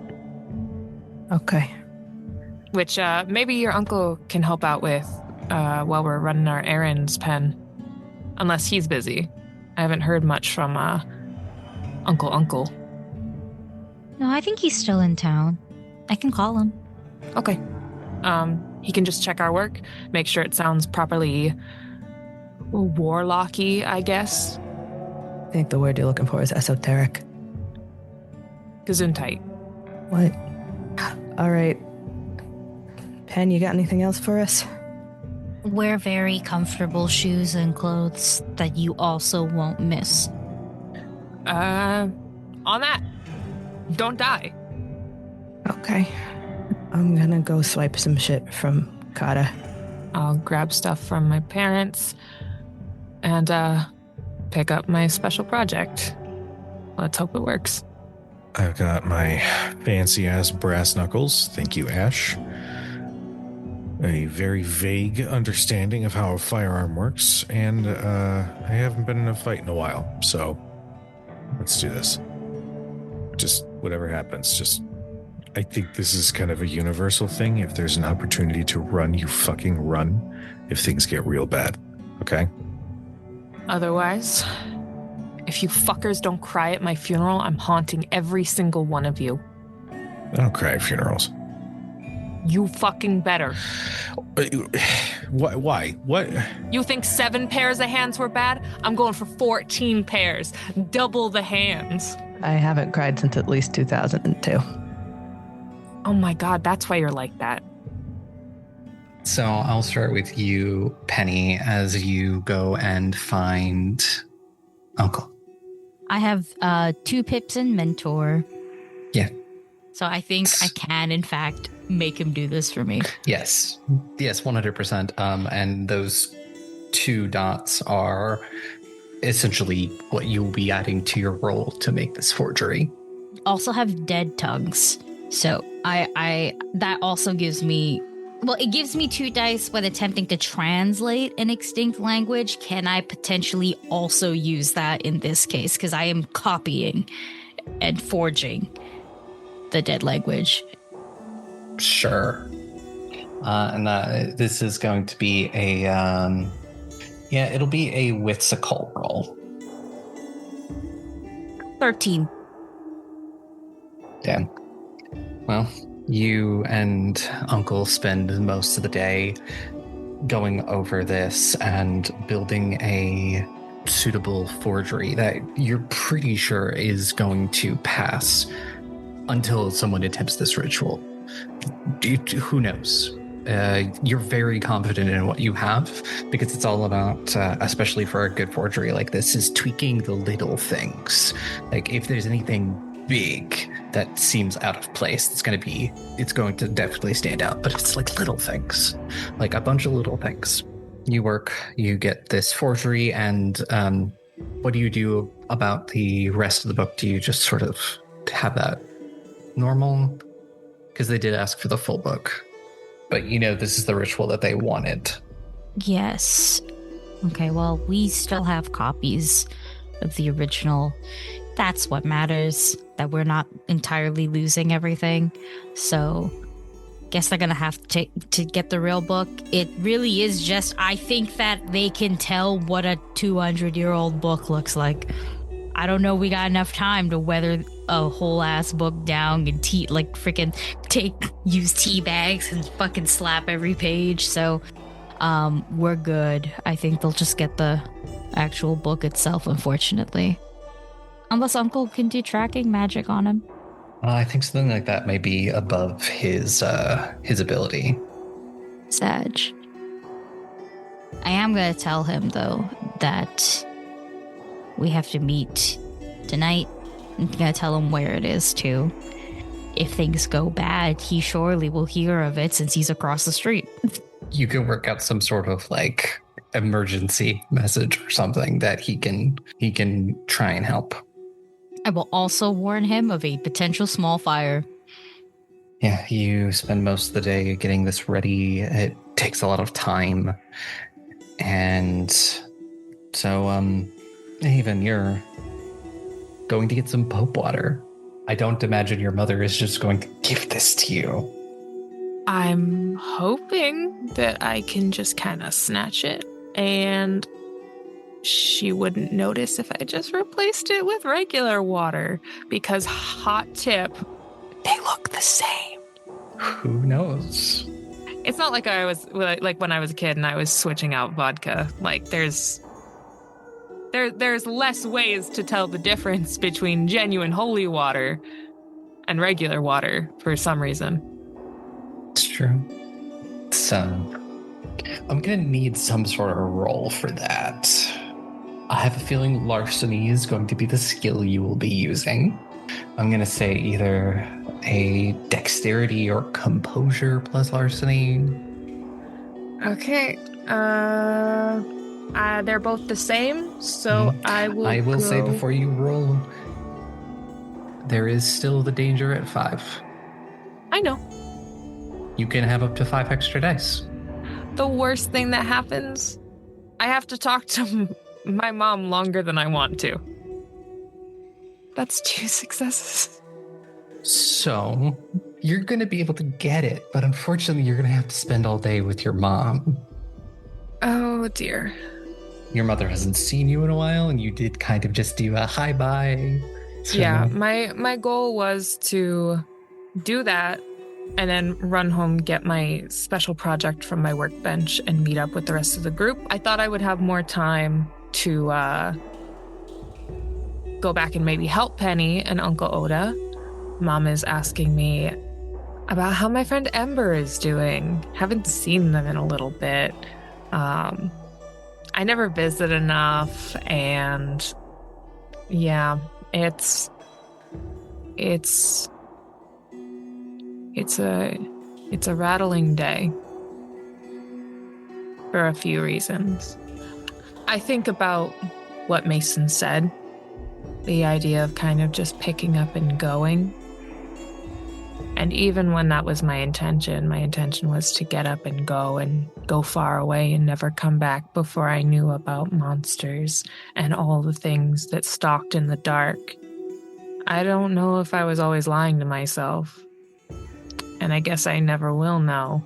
Okay. Which maybe your uncle can help out with while we're running our errands, Pen. Unless he's busy. I haven't heard much from Uncle. No, I think he's still in town. I can call him. Okay. He can just check our work, make sure it sounds properly warlocky, I guess. I think the word you're looking for is esoteric. Gesundheit. What? All right. Pen, you got anything else for us? Wear very comfortable shoes and clothes that you also won't miss. On that. Don't die. Okay. I'm gonna go swipe some shit from Kata. I'll grab stuff from my parents and pick up my special project. Let's hope it works. I've got my fancy-ass brass knuckles. Thank you, Ash. A very vague understanding of how a firearm works, and I haven't been in a fight in a while, so let's do this. Just whatever happens, I think this is kind of a universal thing. If there's an opportunity to run, you fucking run if things get real bad, okay? Otherwise, if you fuckers don't cry at my funeral, I'm haunting every single one of you. I don't cry at funerals. You fucking better. Why? What? You think 7 pairs of hands were bad? I'm going for 14 pairs. Double the hands. I haven't cried since at least 2002. Oh my god, that's why you're like that. So I'll start with you, Penny, as you go and find Uncle. I have 2 pips and mentor. Yeah. So I think I can, in fact, make him do this for me. Yes, 100%. And those 2 dots are essentially what you'll be adding to your roll to make this forgery. Also have dead tongues. So I that also gives me, well, it gives me 2 dice when attempting to translate an extinct language. Can I potentially also use that in this case? Because I am copying and forging the dead language. Sure. And this is going to be a, it'll be a wits occult roll. 13. Damn. Well, you and Uncle spend most of the day going over this and building a suitable forgery that you're pretty sure is going to pass until someone attempts this ritual. Who knows? You're very confident in what you have because it's all about, especially for a good forgery like this, is tweaking the little things. Like if there's anything big that seems out of place, it's going to definitely stand out. But it's like little things, like a bunch of little things. You get this forgery, and what do you do about the rest of the book? Do you just sort of have that normal? Because they did ask for the full book, but this is the ritual that they wanted. Yes. Okay, well, we still have copies of the original. That's what matters, that we're not entirely losing everything. So guess they're gonna have to get the real book. It really is just, I think that they can tell what a 200-year-old book looks like. I don't know, we got enough time to weather a whole ass book down and use tea bags and fucking slap every page. So we're good. I think they'll just get the actual book itself, unfortunately. Unless Uncle can do tracking magic on him. I think something like that may be above his ability. Sag. I am going to tell him, though, that we have to meet tonight. I'm going to tell him where it is, too. If things go bad, he surely will hear of it since he's across the street. You can work out some sort of like emergency message or something that he can try and help. I will also warn him of a potential small fire. Yeah, you spend most of the day getting this ready. It takes a lot of time. And so, even you're going to get some Pope water. I don't imagine your mother is just going to give this to you. I'm hoping that I can just kind of snatch it and she wouldn't notice if I just replaced it with regular water, because hot tip, they look the same. Who knows? It's not like I was like when I was a kid and I was switching out vodka. Like there's less ways to tell the difference between genuine holy water and regular water for some reason. It's true. So, I'm gonna need some sort of roll for that. I have a feeling larceny is going to be the skill you will be using. I'm gonna say either a dexterity or composure plus larceny. Okay. They're both the same, so I will say before you roll, there is still the danger at 5. I know. You can have up to 5 extra dice. The worst thing that happens, I have to talk to my mom longer than I want to. That's 2 successes. So, you're going to be able to get it, but unfortunately, you're going to have to spend all day with your mom. Oh, dear. Your mother hasn't seen you in a while, and you did kind of just do a hi-bye. So. Yeah, my goal was to do that and then run home, get my special project from my workbench, and meet up with the rest of the group. I thought I would have more time to go back and maybe help Penny and Uncle Oda. Mom is asking me about how my friend Ember is doing. Haven't seen them in a little bit. I never visit enough, and yeah, it's a rattling day for a few reasons. I think about what Mason said, the idea of kind of just picking up and going. And even when that was my intention was to get up and go far away and never come back before I knew about monsters and all the things that stalked in the dark. I don't know if I was always lying to myself. And I guess I never will know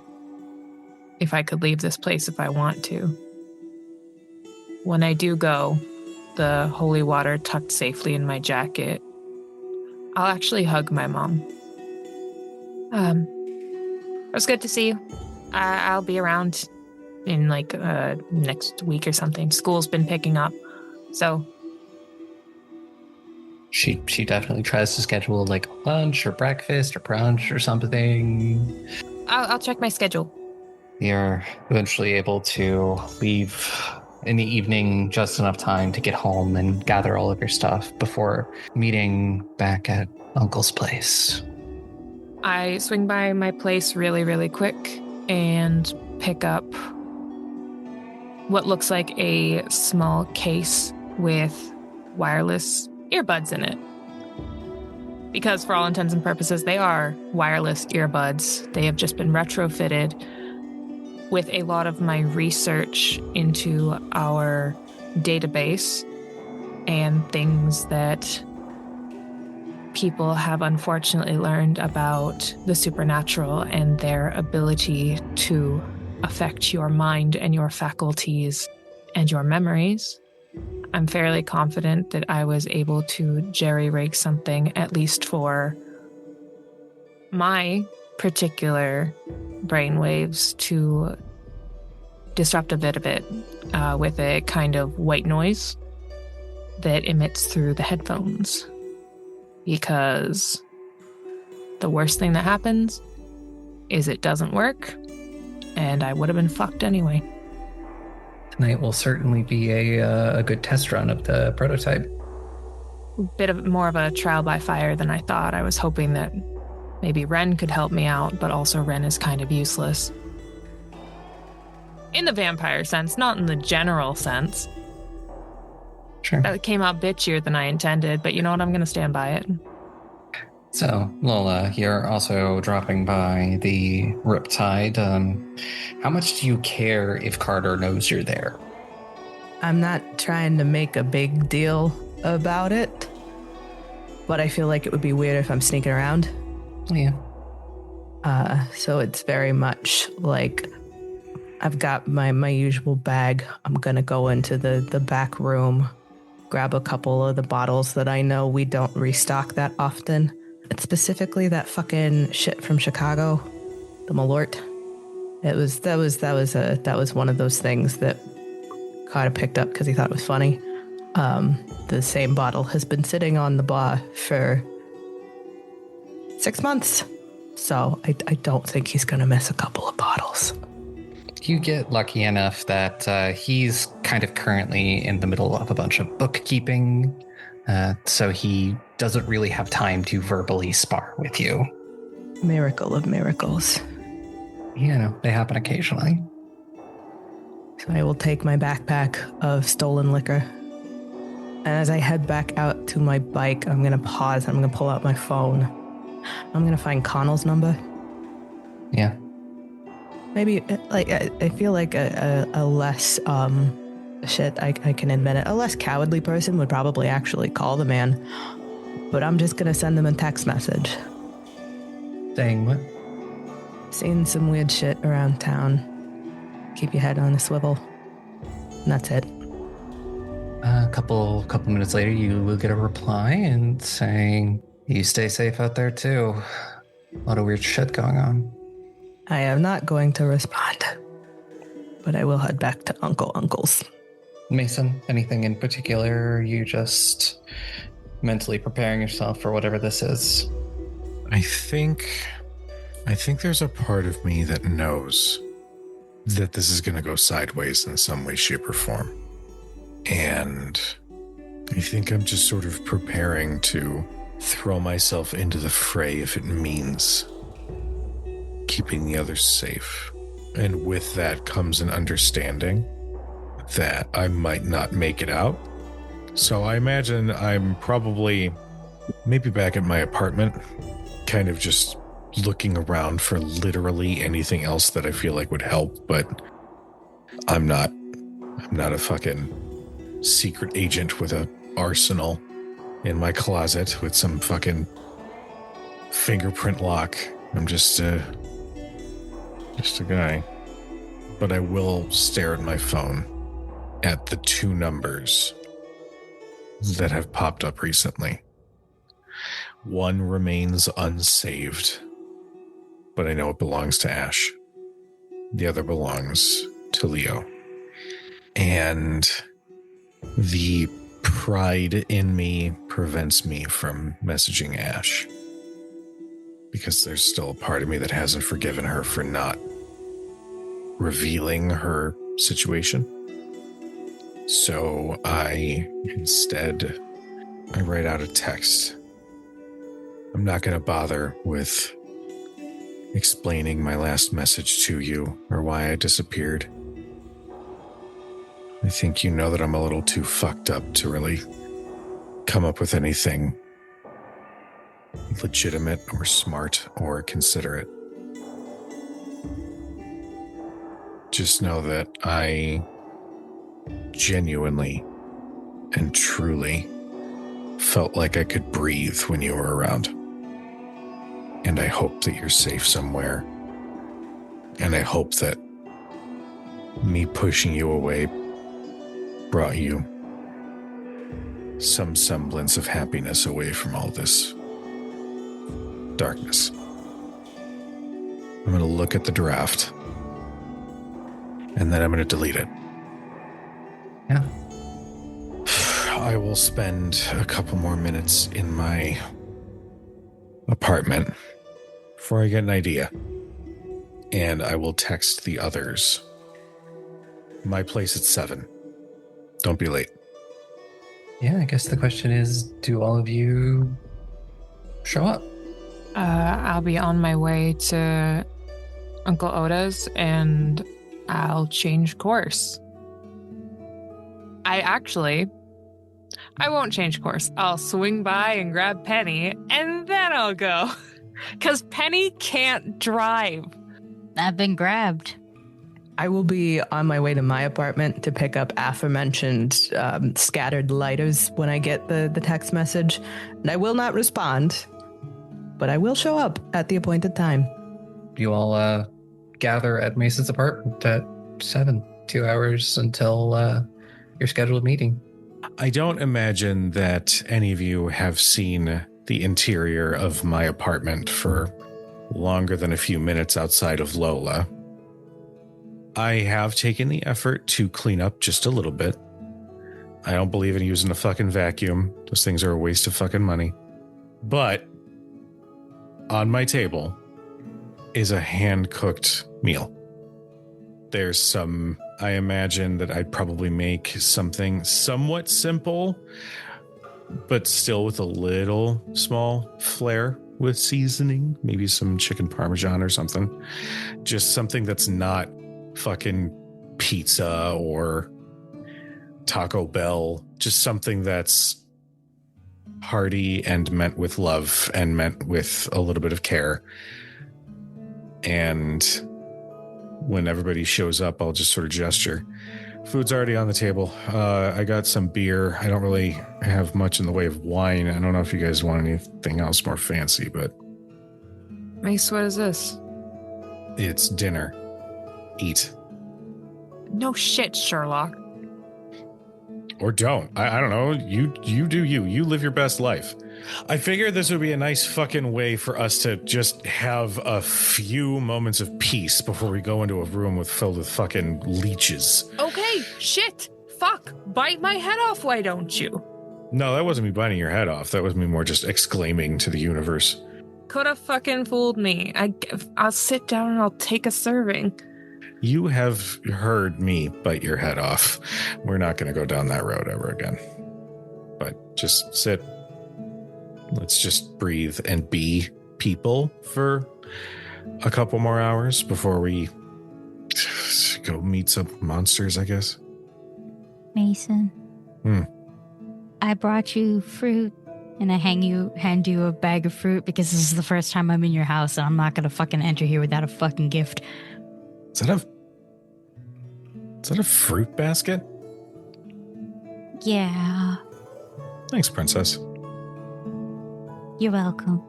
if I could leave this place if I want to. When I do go, the holy water tucked safely in my jacket, I'll actually hug my mom. It was good to see you. I'll be around in next week or something. School's been picking up, so. She definitely tries to schedule like lunch or breakfast or brunch or something. I'll check my schedule. You're eventually able to leave in the evening just enough time to get home and gather all of your stuff before meeting back at Uncle's place. I swing by my place really, really quick and pick up what looks like a small case with wireless earbuds in it. Because for all intents and purposes, they are wireless earbuds. They have just been retrofitted with a lot of my research into our database and things that people have unfortunately learned about the supernatural and their ability to affect your mind and your faculties and your memories. I'm fairly confident that I was able to jerry-rig something, at least for my particular brainwaves, to disrupt a bit of it with a kind of white noise that emits through the headphones. Because the worst thing that happens is it doesn't work, and I would have been fucked anyway. Tonight will certainly be a good test run of the prototype. More of a trial by fire than I thought. I was hoping that maybe Ren could help me out, but also Ren is kind of useless. In the vampire sense, not in the general sense. Sure. That came out bitchier than I intended, but you know what? I'm going to stand by it. So, Lola, you're also dropping by the Riptide. How much do you care if Carter knows you're there? I'm not trying to make a big deal about it. but I feel like it would be weird if I'm sneaking around. Yeah. So it's very much like I've got my usual bag. I'm going to go into the back room, grab a couple of the bottles that I know we don't restock that often. And specifically that fucking shit from Chicago, the Malort. That was one of those things that Carter picked up because he thought it was funny. The same bottle has been sitting on the bar for 6 months. So I don't think he's going to miss a couple of bottles. You get lucky enough that he's kind of currently in the middle of a bunch of bookkeeping, so he doesn't really have time to verbally spar with you. Miracle of miracles. You know, they happen occasionally. So I will take my backpack of stolen liquor. And as I head back out to my bike, I'm going to pause. I'm going to pull out my phone. I'm going to find Connell's number. Yeah. Maybe, like, I feel like a less, I can admit it, a less cowardly person would probably actually call the man. But I'm just going to send him a text message. Saying what? Seeing some weird shit around town. Keep your head on a swivel. And that's it. A couple minutes later, you will get a reply and saying, "You stay safe out there too. A lot of weird shit going on." I am not going to respond, but I will head back to Uncle's. Mason, anything in particular? Or are you just mentally preparing yourself for whatever this is? I think there's a part of me that knows that this is going to go sideways in some way, shape, or form. And I think I'm just sort of preparing to throw myself into the fray if it means keeping the others safe. And with that comes an understanding that I might not make it out. So I imagine I'm probably maybe back at my apartment, kind of just looking around for literally anything else that I feel like would help, but I'm not a fucking secret agent with a arsenal in my closet with some fucking fingerprint lock. I'm just a guy. But I will stare at my phone at the 2 numbers that have popped up recently. One remains unsaved, but I know it belongs to Ash. The other belongs to Leo. And the pride in me prevents me from messaging Ash, because there's still a part of me that hasn't forgiven her for not revealing her situation. So I write out a text. I'm not going to bother with explaining my last message to you or why I disappeared. I think you know that I'm a little too fucked up to really come up with anything legitimate or smart or considerate. Just know that I genuinely and truly felt like I could breathe when you were around. And I hope that you're safe somewhere. And I hope that me pushing you away brought you some semblance of happiness away from all this darkness. I'm going to look at the draft, and then I'm going to delete it. Yeah. I will spend a couple more minutes in my apartment before I get an idea, and I will text the others. My place at 7. Don't be late. Yeah, I guess the question is, do all of you show up? I'll be on my way to Uncle Oda's and I'll change course. I won't change course. I'll swing by and grab Penny and then I'll go. Because Penny can't drive. I've been grabbed. I will be on my way to my apartment to pick up aforementioned scattered lighters when I get the text message. And I will not respond, but I will show up at the appointed time. You all gather at Mason's apartment at 7, 2 hours until your scheduled meeting. I don't imagine that any of you have seen the interior of my apartment for longer than a few minutes outside of Lola. I have taken the effort to clean up just a little bit. I don't believe in using a fucking vacuum. Those things are a waste of fucking money. But on my table is a hand-cooked meal. There's some, I imagine that I'd probably make something somewhat simple, but still with a little small flair with seasoning. Maybe some chicken parmesan or something. Just something that's not fucking pizza or Taco Bell. Just something that's hearty and meant with love and meant with a little bit of care. And when everybody shows up, I'll just sort of gesture. Food's already on the table. I got some beer. I don't really have much in the way of wine. I don't know if you guys want anything else more fancy, but... Mace, what is this? It's dinner. Eat. No shit, Sherlock. Or don't. I don't know. You do you. You live your best life. I figured this would be a nice fucking way for us to just have a few moments of peace before we go into a room filled with fucking leeches. Okay, shit. Fuck. Bite my head off, why don't you? No, that wasn't me biting your head off. That was me more just exclaiming to the universe. Could have fucking fooled me. I'll sit down and I'll take a serving. You have heard me bite your head off. We're not going to go down that road ever again. But just sit. Let's just breathe and be people for a couple more hours before we go meet some monsters, I guess. Mason. I brought you fruit, and I hand you a bag of fruit because this is the first time I'm in your house, and I'm not going to fucking enter here without a fucking gift. Is that a fruit basket? Yeah. Thanks, princess. You're welcome.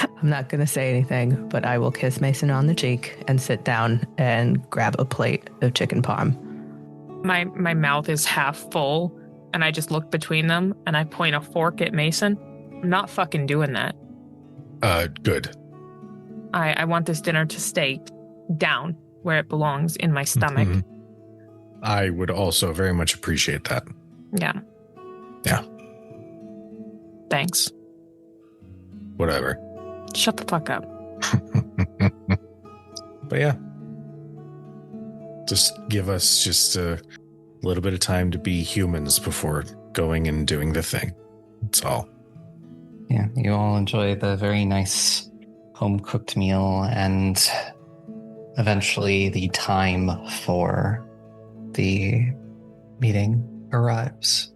I'm not going to say anything, but I will kiss Mason on the cheek and sit down and grab a plate of chicken parm. My mouth is half full, and I just look between them, and I point a fork at Mason. I'm not fucking doing that. Good. I want this dinner to stay down where it belongs in my stomach. Mm-hmm. I would also very much appreciate that. Yeah. Yeah. Thanks. Whatever. Shut the fuck up. But yeah. Just give us just a little bit of time to be humans before going and doing the thing. That's all. Yeah, you all enjoy the very nice home-cooked meal, and eventually the time for the meeting arrives.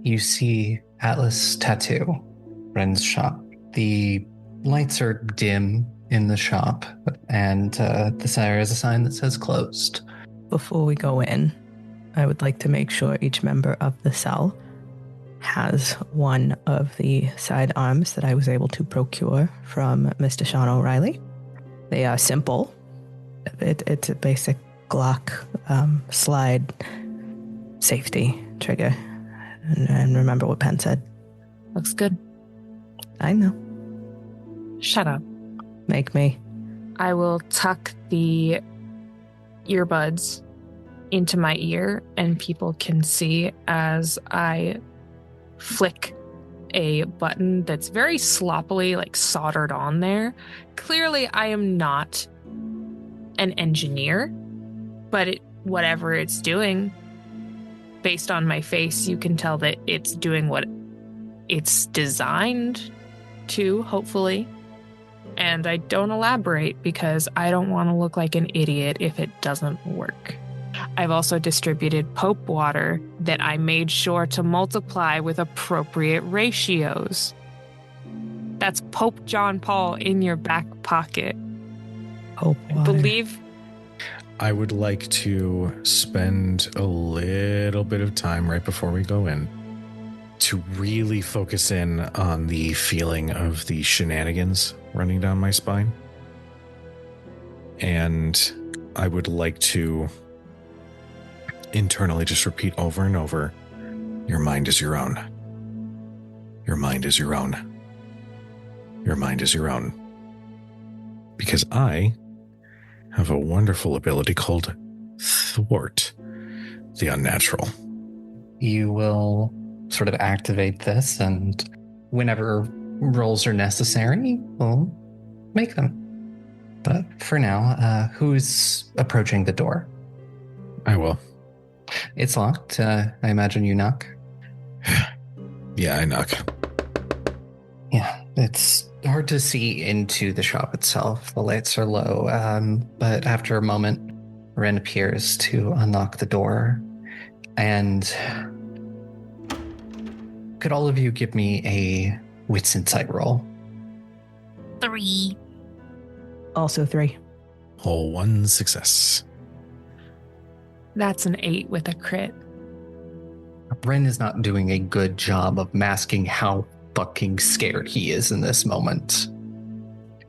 You see Atlas Tattoo, Ren's shop. The lights are dim in the shop, and there is a sign that says closed. Before we go in, I would like to make sure each member of the cell has one of the sidearms that I was able to procure from Mr. Sean O'Reilly. They are simple. It's a basic Glock slide safety trigger. And remember what Penn said. Looks good. I know. Shut up. Make me. I will tuck the earbuds into my ear, and people can see as I flick a button that's very sloppily soldered on there. Clearly, I am not an engineer, but whatever it's doing, based on my face, you can tell that it's doing what it's designed to, hopefully. And I don't elaborate because I don't want to look like an idiot if it doesn't work. I've also distributed Pope water that I made sure to multiply with appropriate ratios. That's Pope John Paul in your back pocket. Pope water. I believe I would like to spend a little bit of time right before we go in to really focus in on the feeling of the shenanigans running down my spine. And I would like to internally just repeat over and over, your mind is your own. Your mind is your own. Your mind is your own. Because I have a wonderful ability called Thwart the Unnatural. You will sort of activate this, and whenever rolls are necessary, we'll make them. But for now, who's approaching the door? I will. It's locked. I imagine you knock. Yeah, I knock. Yeah, it's hard to see into the shop itself. The lights are low, but after a moment, Ren appears to unlock the door. And could all of you give me a wits insight roll? 3. Also 3. Whole one success. That's an 8 with a crit. Ren is not doing a good job of masking how fucking scared he is in this moment.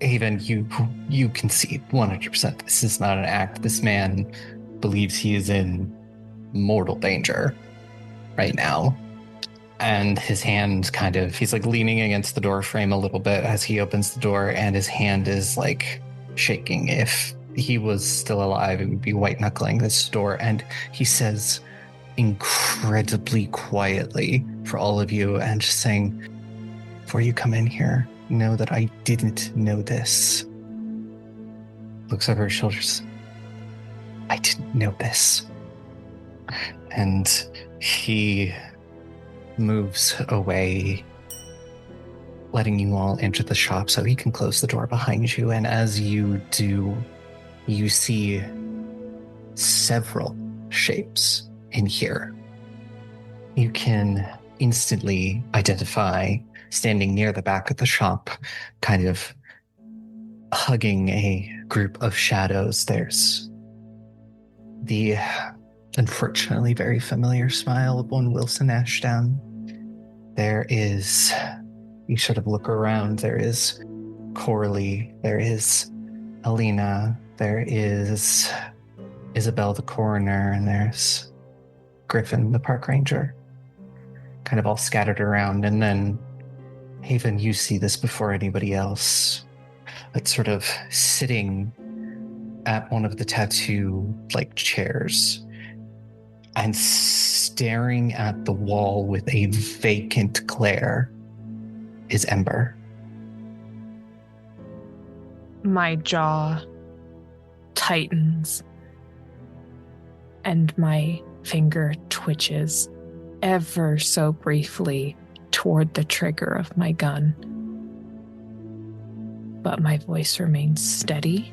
Haven, you can see 100% this is not an act. This man believes he is in mortal danger right now. And his hand he's like leaning against the door frame a little bit as he opens the door, and his hand is like shaking. If he was still alive, it would be white knuckling this door. And he says incredibly quietly for all of you, and just saying, before you come in here, know that I didn't know this. Looks over his shoulders. I didn't know this. And he moves away, letting you all enter the shop so he can close the door behind you. And as you do, you see several shapes in here. You can instantly identify, standing near the back of the shop, kind of hugging a group of shadows, there's the unfortunately very familiar smile of one Wilson Ashdown. There is, you sort of look around, there is Corley, there is Alina, there is Isabel the coroner, and there's Griffin the park ranger, kind of all scattered around. And then Haven, you see this before anybody else. It's sort of sitting at one of the tattoo chairs and staring at the wall with a vacant glare is Ember. My jaw tightens and my finger twitches ever so briefly toward the trigger of my gun. But my voice remains steady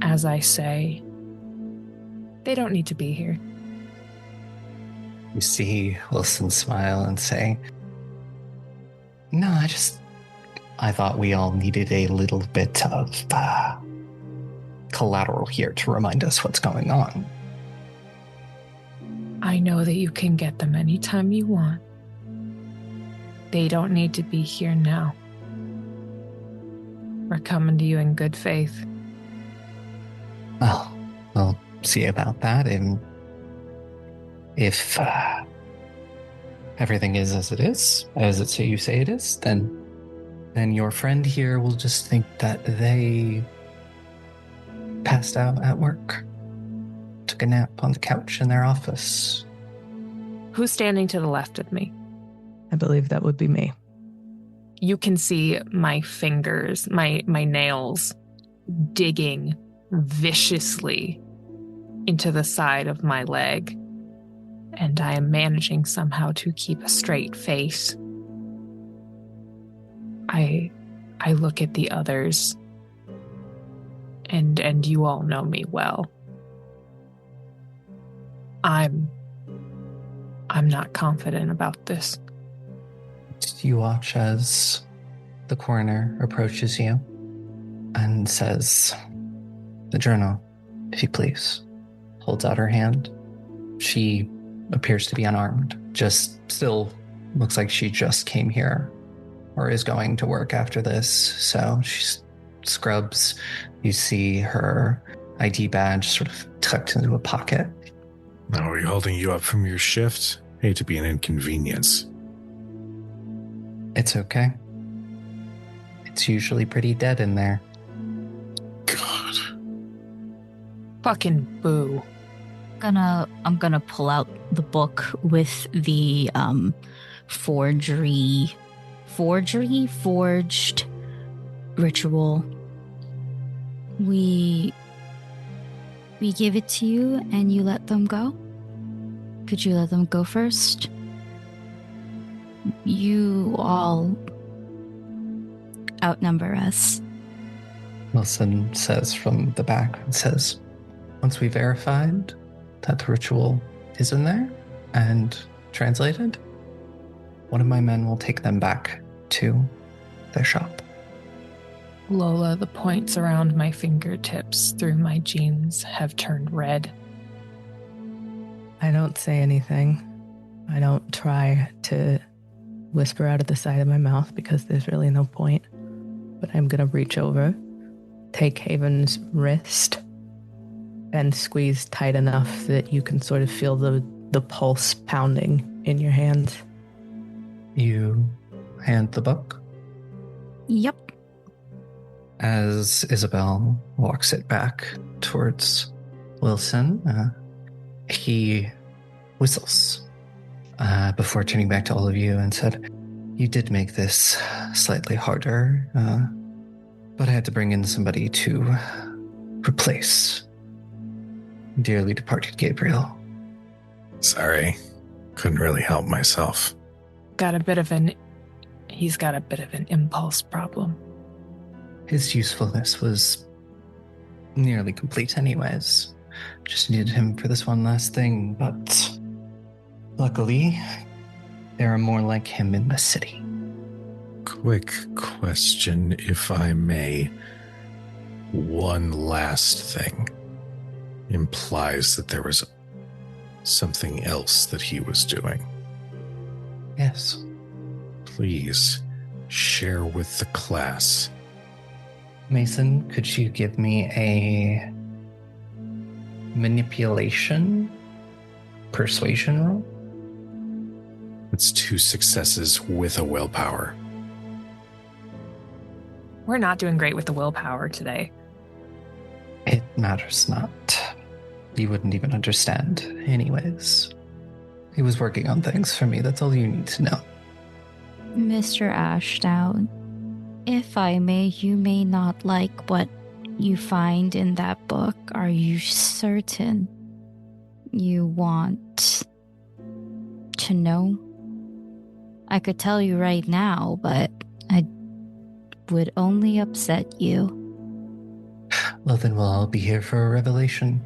as I say, they don't need to be here. You see Wilson smile and say, no, I thought we all needed a little bit of collateral here to remind us what's going on. I know that you can get them anytime you want. They don't need to be here now. We're coming to you in good faith. Well, we'll see about that. And if everything is as it is, as you say it is, then your friend here will just think that they passed out at work, took a nap on the couch in their office. Who's standing to the left of me? I believe that would be me. You can see my fingers, my nails digging viciously into the side of my leg, and I am managing somehow to keep a straight face. I look at the others, and you all know me well. I'm not confident about this. You watch as the coroner approaches you and says, The journal, if you please. Holds out her hand. She appears to be unarmed. Just still looks like she just came here or is going to work after this. So she scrubs. You see her ID badge sort of tucked into a pocket. Are we holding you up from your shift? Hate to be an inconvenience. It's okay. It's usually pretty dead in there. God. Fucking boo. I'm gonna pull out the book with the forged ritual. We give it to you and you let them go? Could you let them go first? You all outnumber us. Wilson says from the back, it says, once we verified that the ritual is in there and translated, one of my men will take them back to their shop. Lola, the points around my fingertips through my jeans have turned red. I don't say anything. I don't try to whisper out of the side of my mouth because there's really no point. But I'm going to reach over, take Haven's wrist, and squeeze tight enough that you can sort of feel the pulse pounding in your hands. You hand the book. Yep. As Isabel walks it back towards Wilson, he whistles before turning back to all of you and said, you did make this slightly harder, but I had to bring in somebody to replace dearly departed Gabriel. Sorry. Couldn't really help myself. He's got a bit of an impulse problem. His usefulness was nearly complete anyways. Just needed him for this one last thing, but luckily, there are more like him in the city. Quick question, if I may. One last thing. Implies that there was something else that he was doing. Yes. Please share with the class. Mason, could you give me a manipulation persuasion roll? It's 2 successes with a willpower. We're not doing great with the willpower today. It matters not. You wouldn't even understand anyways. He was working on things for me. That's all you need to know. Mr. Ashdown, if I may, you may not like what you find in that book. Are you certain you want to know? I could tell you right now, but I would only upset you. Well, then we'll all be here for a revelation.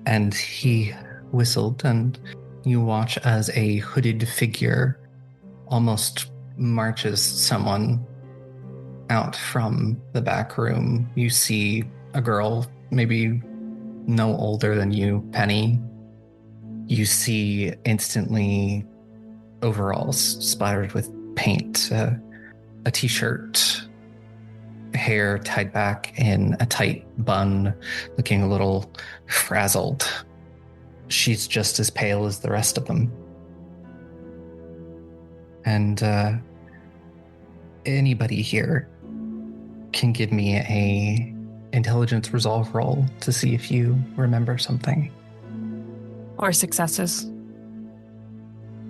And he whistled, and you watch as a hooded figure almost marches someone out from the back room. You see a girl, maybe no older than you, Penny. You see instantly overalls splattered with paint, a t-shirt, hair tied back in a tight bun, looking a little frazzled. She's just as pale as the rest of them. And anybody here can give me a intelligence resolve roll to see if you remember something. Or successes.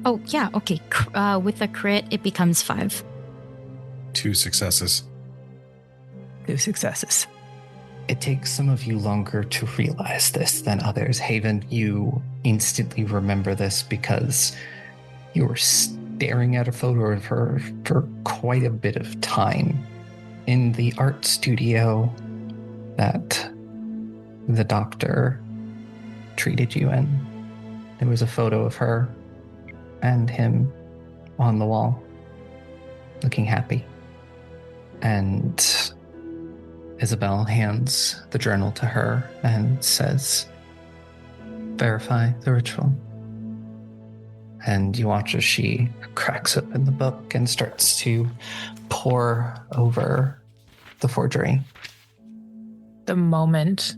Oh, yeah, okay. With a crit, it becomes 5. 2 successes. 2 successes. It takes some of you longer to realize this than others. Haven, you instantly remember this because you were staring at a photo of her for quite a bit of time in the art studio that the doctor treated you in. There was a photo of her and him on the wall, looking happy. And Isabel hands the journal to her and says, "Verify the ritual." And you watch as she cracks open the book and starts to pore over the forgery. The moment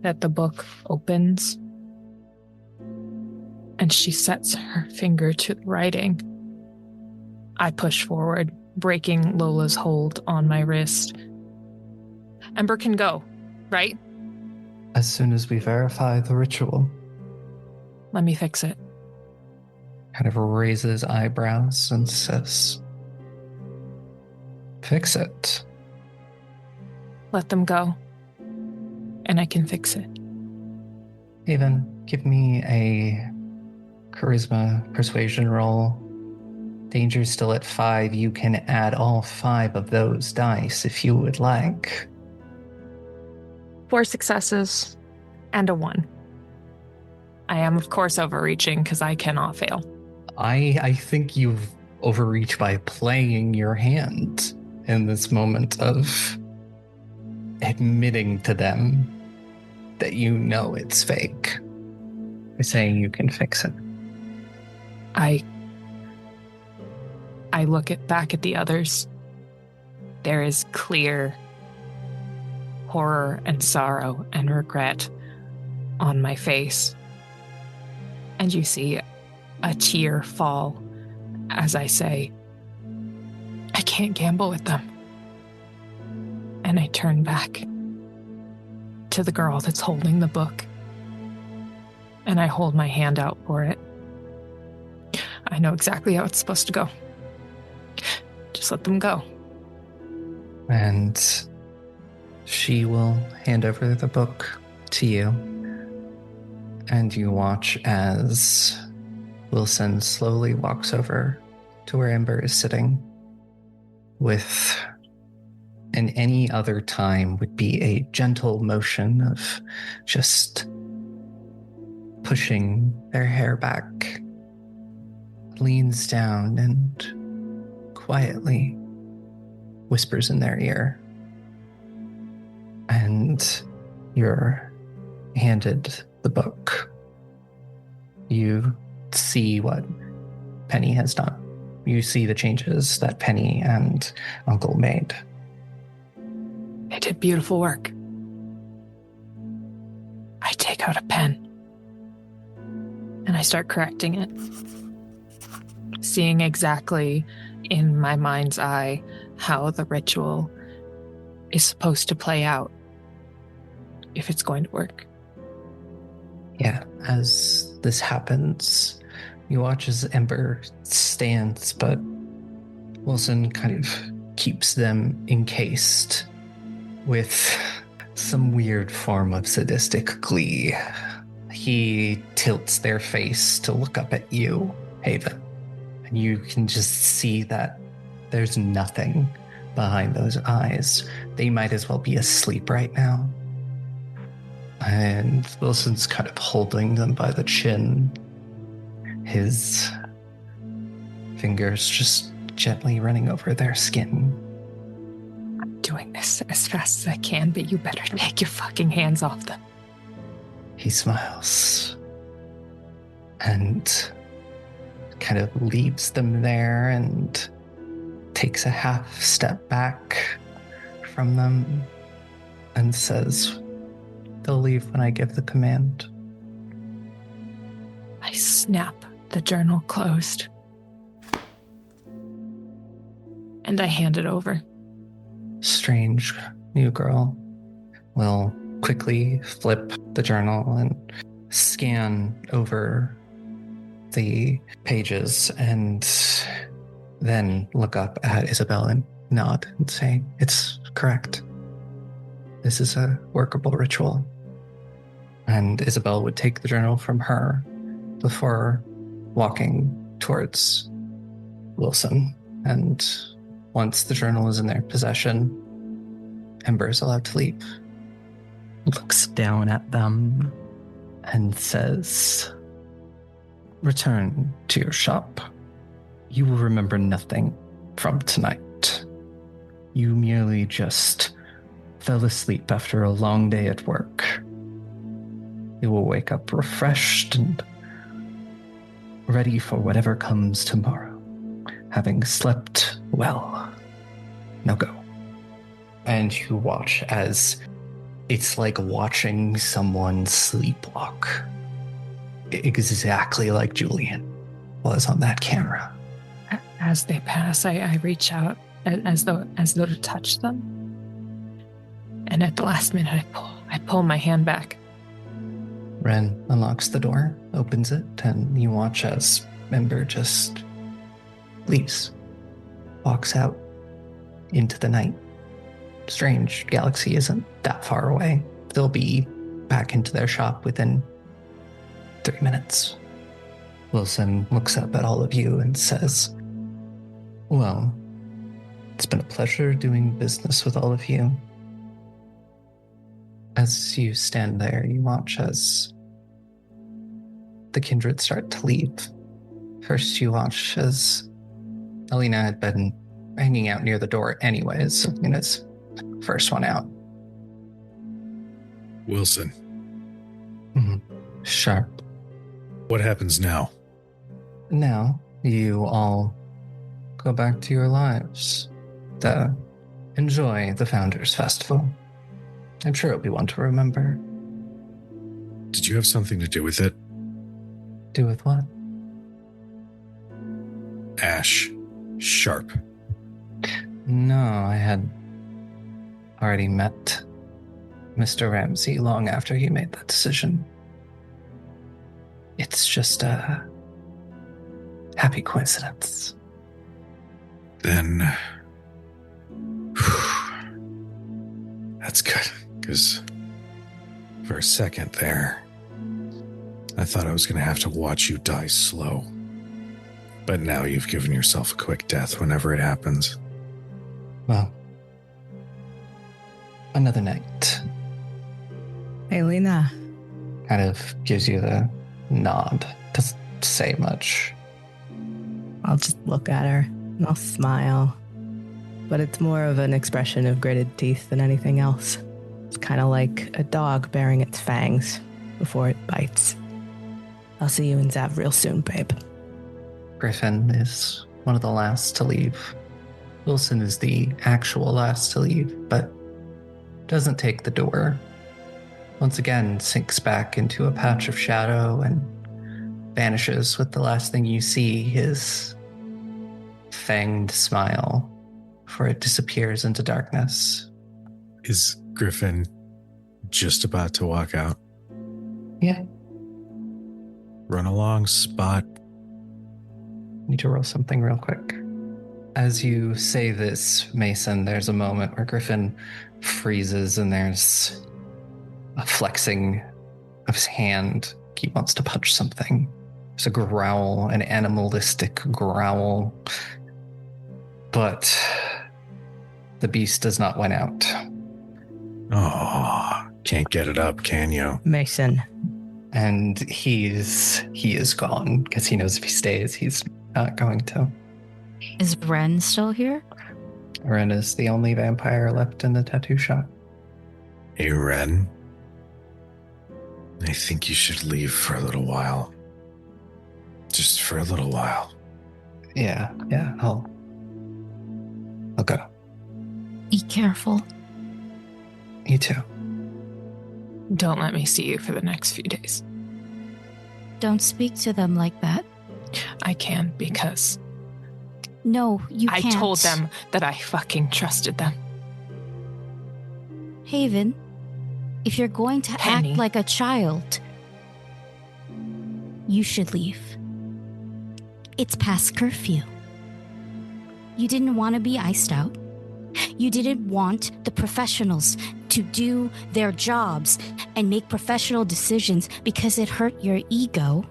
that the book opens and she sets her finger to the writing, I push forward, breaking Lola's hold on my wrist. Ember can go, right? As soon as we verify the ritual. Let me fix it. Kind of raises eyebrows and says, "Fix it." Let them go, and I can fix it. Even give me a charisma persuasion roll. Danger's still at 5. You can add all 5 of those dice if you would like. 4 successes and a 1. I am, of course, overreaching because I cannot fail. I think you've overreached by playing your hand in this moment of admitting to them that you know it's fake. By saying you can fix it. I look back at the others. There is clear horror and sorrow and regret on my face. And you see a tear fall as I say, I can't gamble with them. And I turn back to the girl that's holding the book. And I hold my hand out for it. I know exactly how it's supposed to go. Just let them go. And she will hand over the book to you. And you watch as Wilson slowly walks over to where Ember is sitting with, in any other time, would be a gentle motion of just pushing their hair back, leans down and quietly whispers in their ear. And you're handed the book. You see what Penny has done. You see the changes that Penny and Uncle made. They did beautiful work. I take out a pen and I start correcting it, seeing exactly in my mind's eye how the ritual is supposed to play out, if it's going to work. Yeah, as this happens, you watch as Ember stands, but Wilson kind of keeps them encased with some weird form of sadistic glee. He tilts their face to look up at you, Haven, and you can just see that there's nothing behind those eyes. They might as well be asleep right now. And Wilson's kind of holding them by the chin, his fingers just gently running over their skin. I'm doing this as fast as I can, but you better take your fucking hands off them. He smiles and kind of leaves them there and takes a half step back from them and says, "They'll leave when I give the command." I snap the journal closed. And I hand it over. Strange new girl will quickly flip the journal and scan over the pages and then look up at Isabel and nod and say, "It's correct. This is a workable ritual." And Isabel would take the journal from her before walking towards Wilson. And once the journal is in their possession, Ember is allowed to leave. Looks down at them and says, "Return to your shop. You will remember nothing from tonight. you merely just fell asleep after a long day at work. You will wake up refreshed and ready for whatever comes tomorrow, having slept well. Now go. And you watch as it's like watching someone sleepwalk. Exactly like Julian was on that camera. As they pass, I reach out as though to touch them. And at the last minute, I pull my hand back. Ren unlocks the door, opens it, and you watch as Ember just leaves, walks out into the night. Strange, Galaxy isn't that far away. They'll be back into their shop within 3 minutes. Wilson looks up at all of you and says, well, it's been a pleasure doing business with all of you. As you stand there, you watch as the kindred start to leave. First, you watch as Alina had been hanging out near the door anyways, Alina's first one out. Wilson, Sharp. what happens now? Now, you all go back to your lives. Enjoy the Founders Festival. I'm sure it'll be one to remember. Did you have something to do with it? Do with what? Ash. Sharp. No, I had already met Mr. Ramsey long after he made that decision. It's just a happy coincidence. Then... That's good, because for a second there, I thought I was going to have to watch you die slow. But now you've given yourself a quick death whenever it happens. Well, another night. Hey, Lena. Kind of gives you the nod. Doesn't say much. I'll just look at her and I'll smile. But it's more of an expression of gritted teeth than anything else. It's kind of like a dog baring its fangs before it bites. I'll see you in Zav real soon, babe. Griffin is one of the last to leave. Wilson is the actual last to leave, but doesn't take the door. Once again, sinks back into a patch of shadow and vanishes with the last thing you see, his fanged smile, before it disappears into darkness. Is Griffin just about to walk out? Yeah. Run along, Spot. Need to roll something real quick. As you say this, Mason, there's a moment where Griffin freezes and there's a flexing of his hand. He wants to punch something. There's a growl, an animalistic growl. But the beast does not win out. Oh, can't get it up, can you? Mason. And he is gone, because he knows if he stays, he's not going to. Is Ren still here? Ren is the only vampire left in the tattoo shop. Hey, Ren. I think you should leave for a little while. Just for a little while. Yeah, I'll go. Be careful. You too. Don't let me see you for the next few days. Don't speak to them like that. I can because No, you I can't. told them that I fucking trusted them. Haven, if you're going to Penny. act like a child, you should leave. It's past curfew. You didn't want to be iced out. You didn't want the professionals to do their jobs and make professional decisions because it hurt your ego.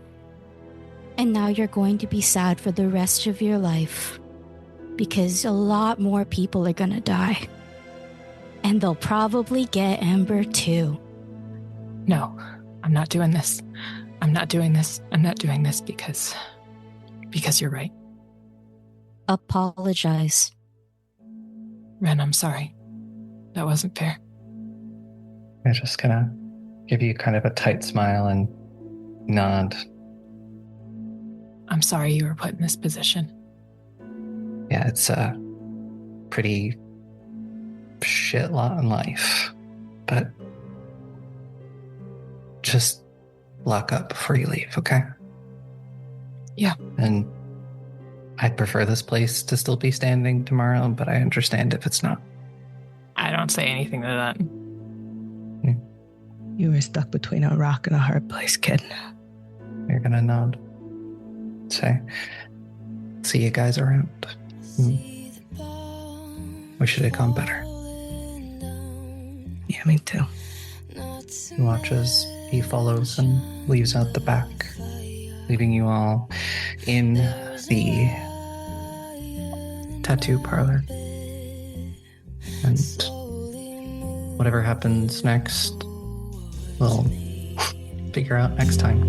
And now you're going to be sad for the rest of your life because a lot more people are gonna die. And they'll probably get Ember too. No, I'm not doing this. I'm not doing this. I'm not doing this because you're right. Apologize. Ren, I'm sorry. That wasn't fair. I'm just gonna give you kind of a tight smile and nod. I'm sorry you were put in this position. Yeah, it's a pretty shit lot in life, but just lock up before you leave, okay? Yeah. And I'd prefer this place to still be standing tomorrow, but I understand if it's not. I don't say anything to that. You were stuck between a rock and a hard place, kid. You're gonna nod. Say, see you guys around. We should have gone better. Yeah, me too. He watches, he follows and leaves out the back, leaving you all in the tattoo parlor. And whatever happens next, we'll figure out next time.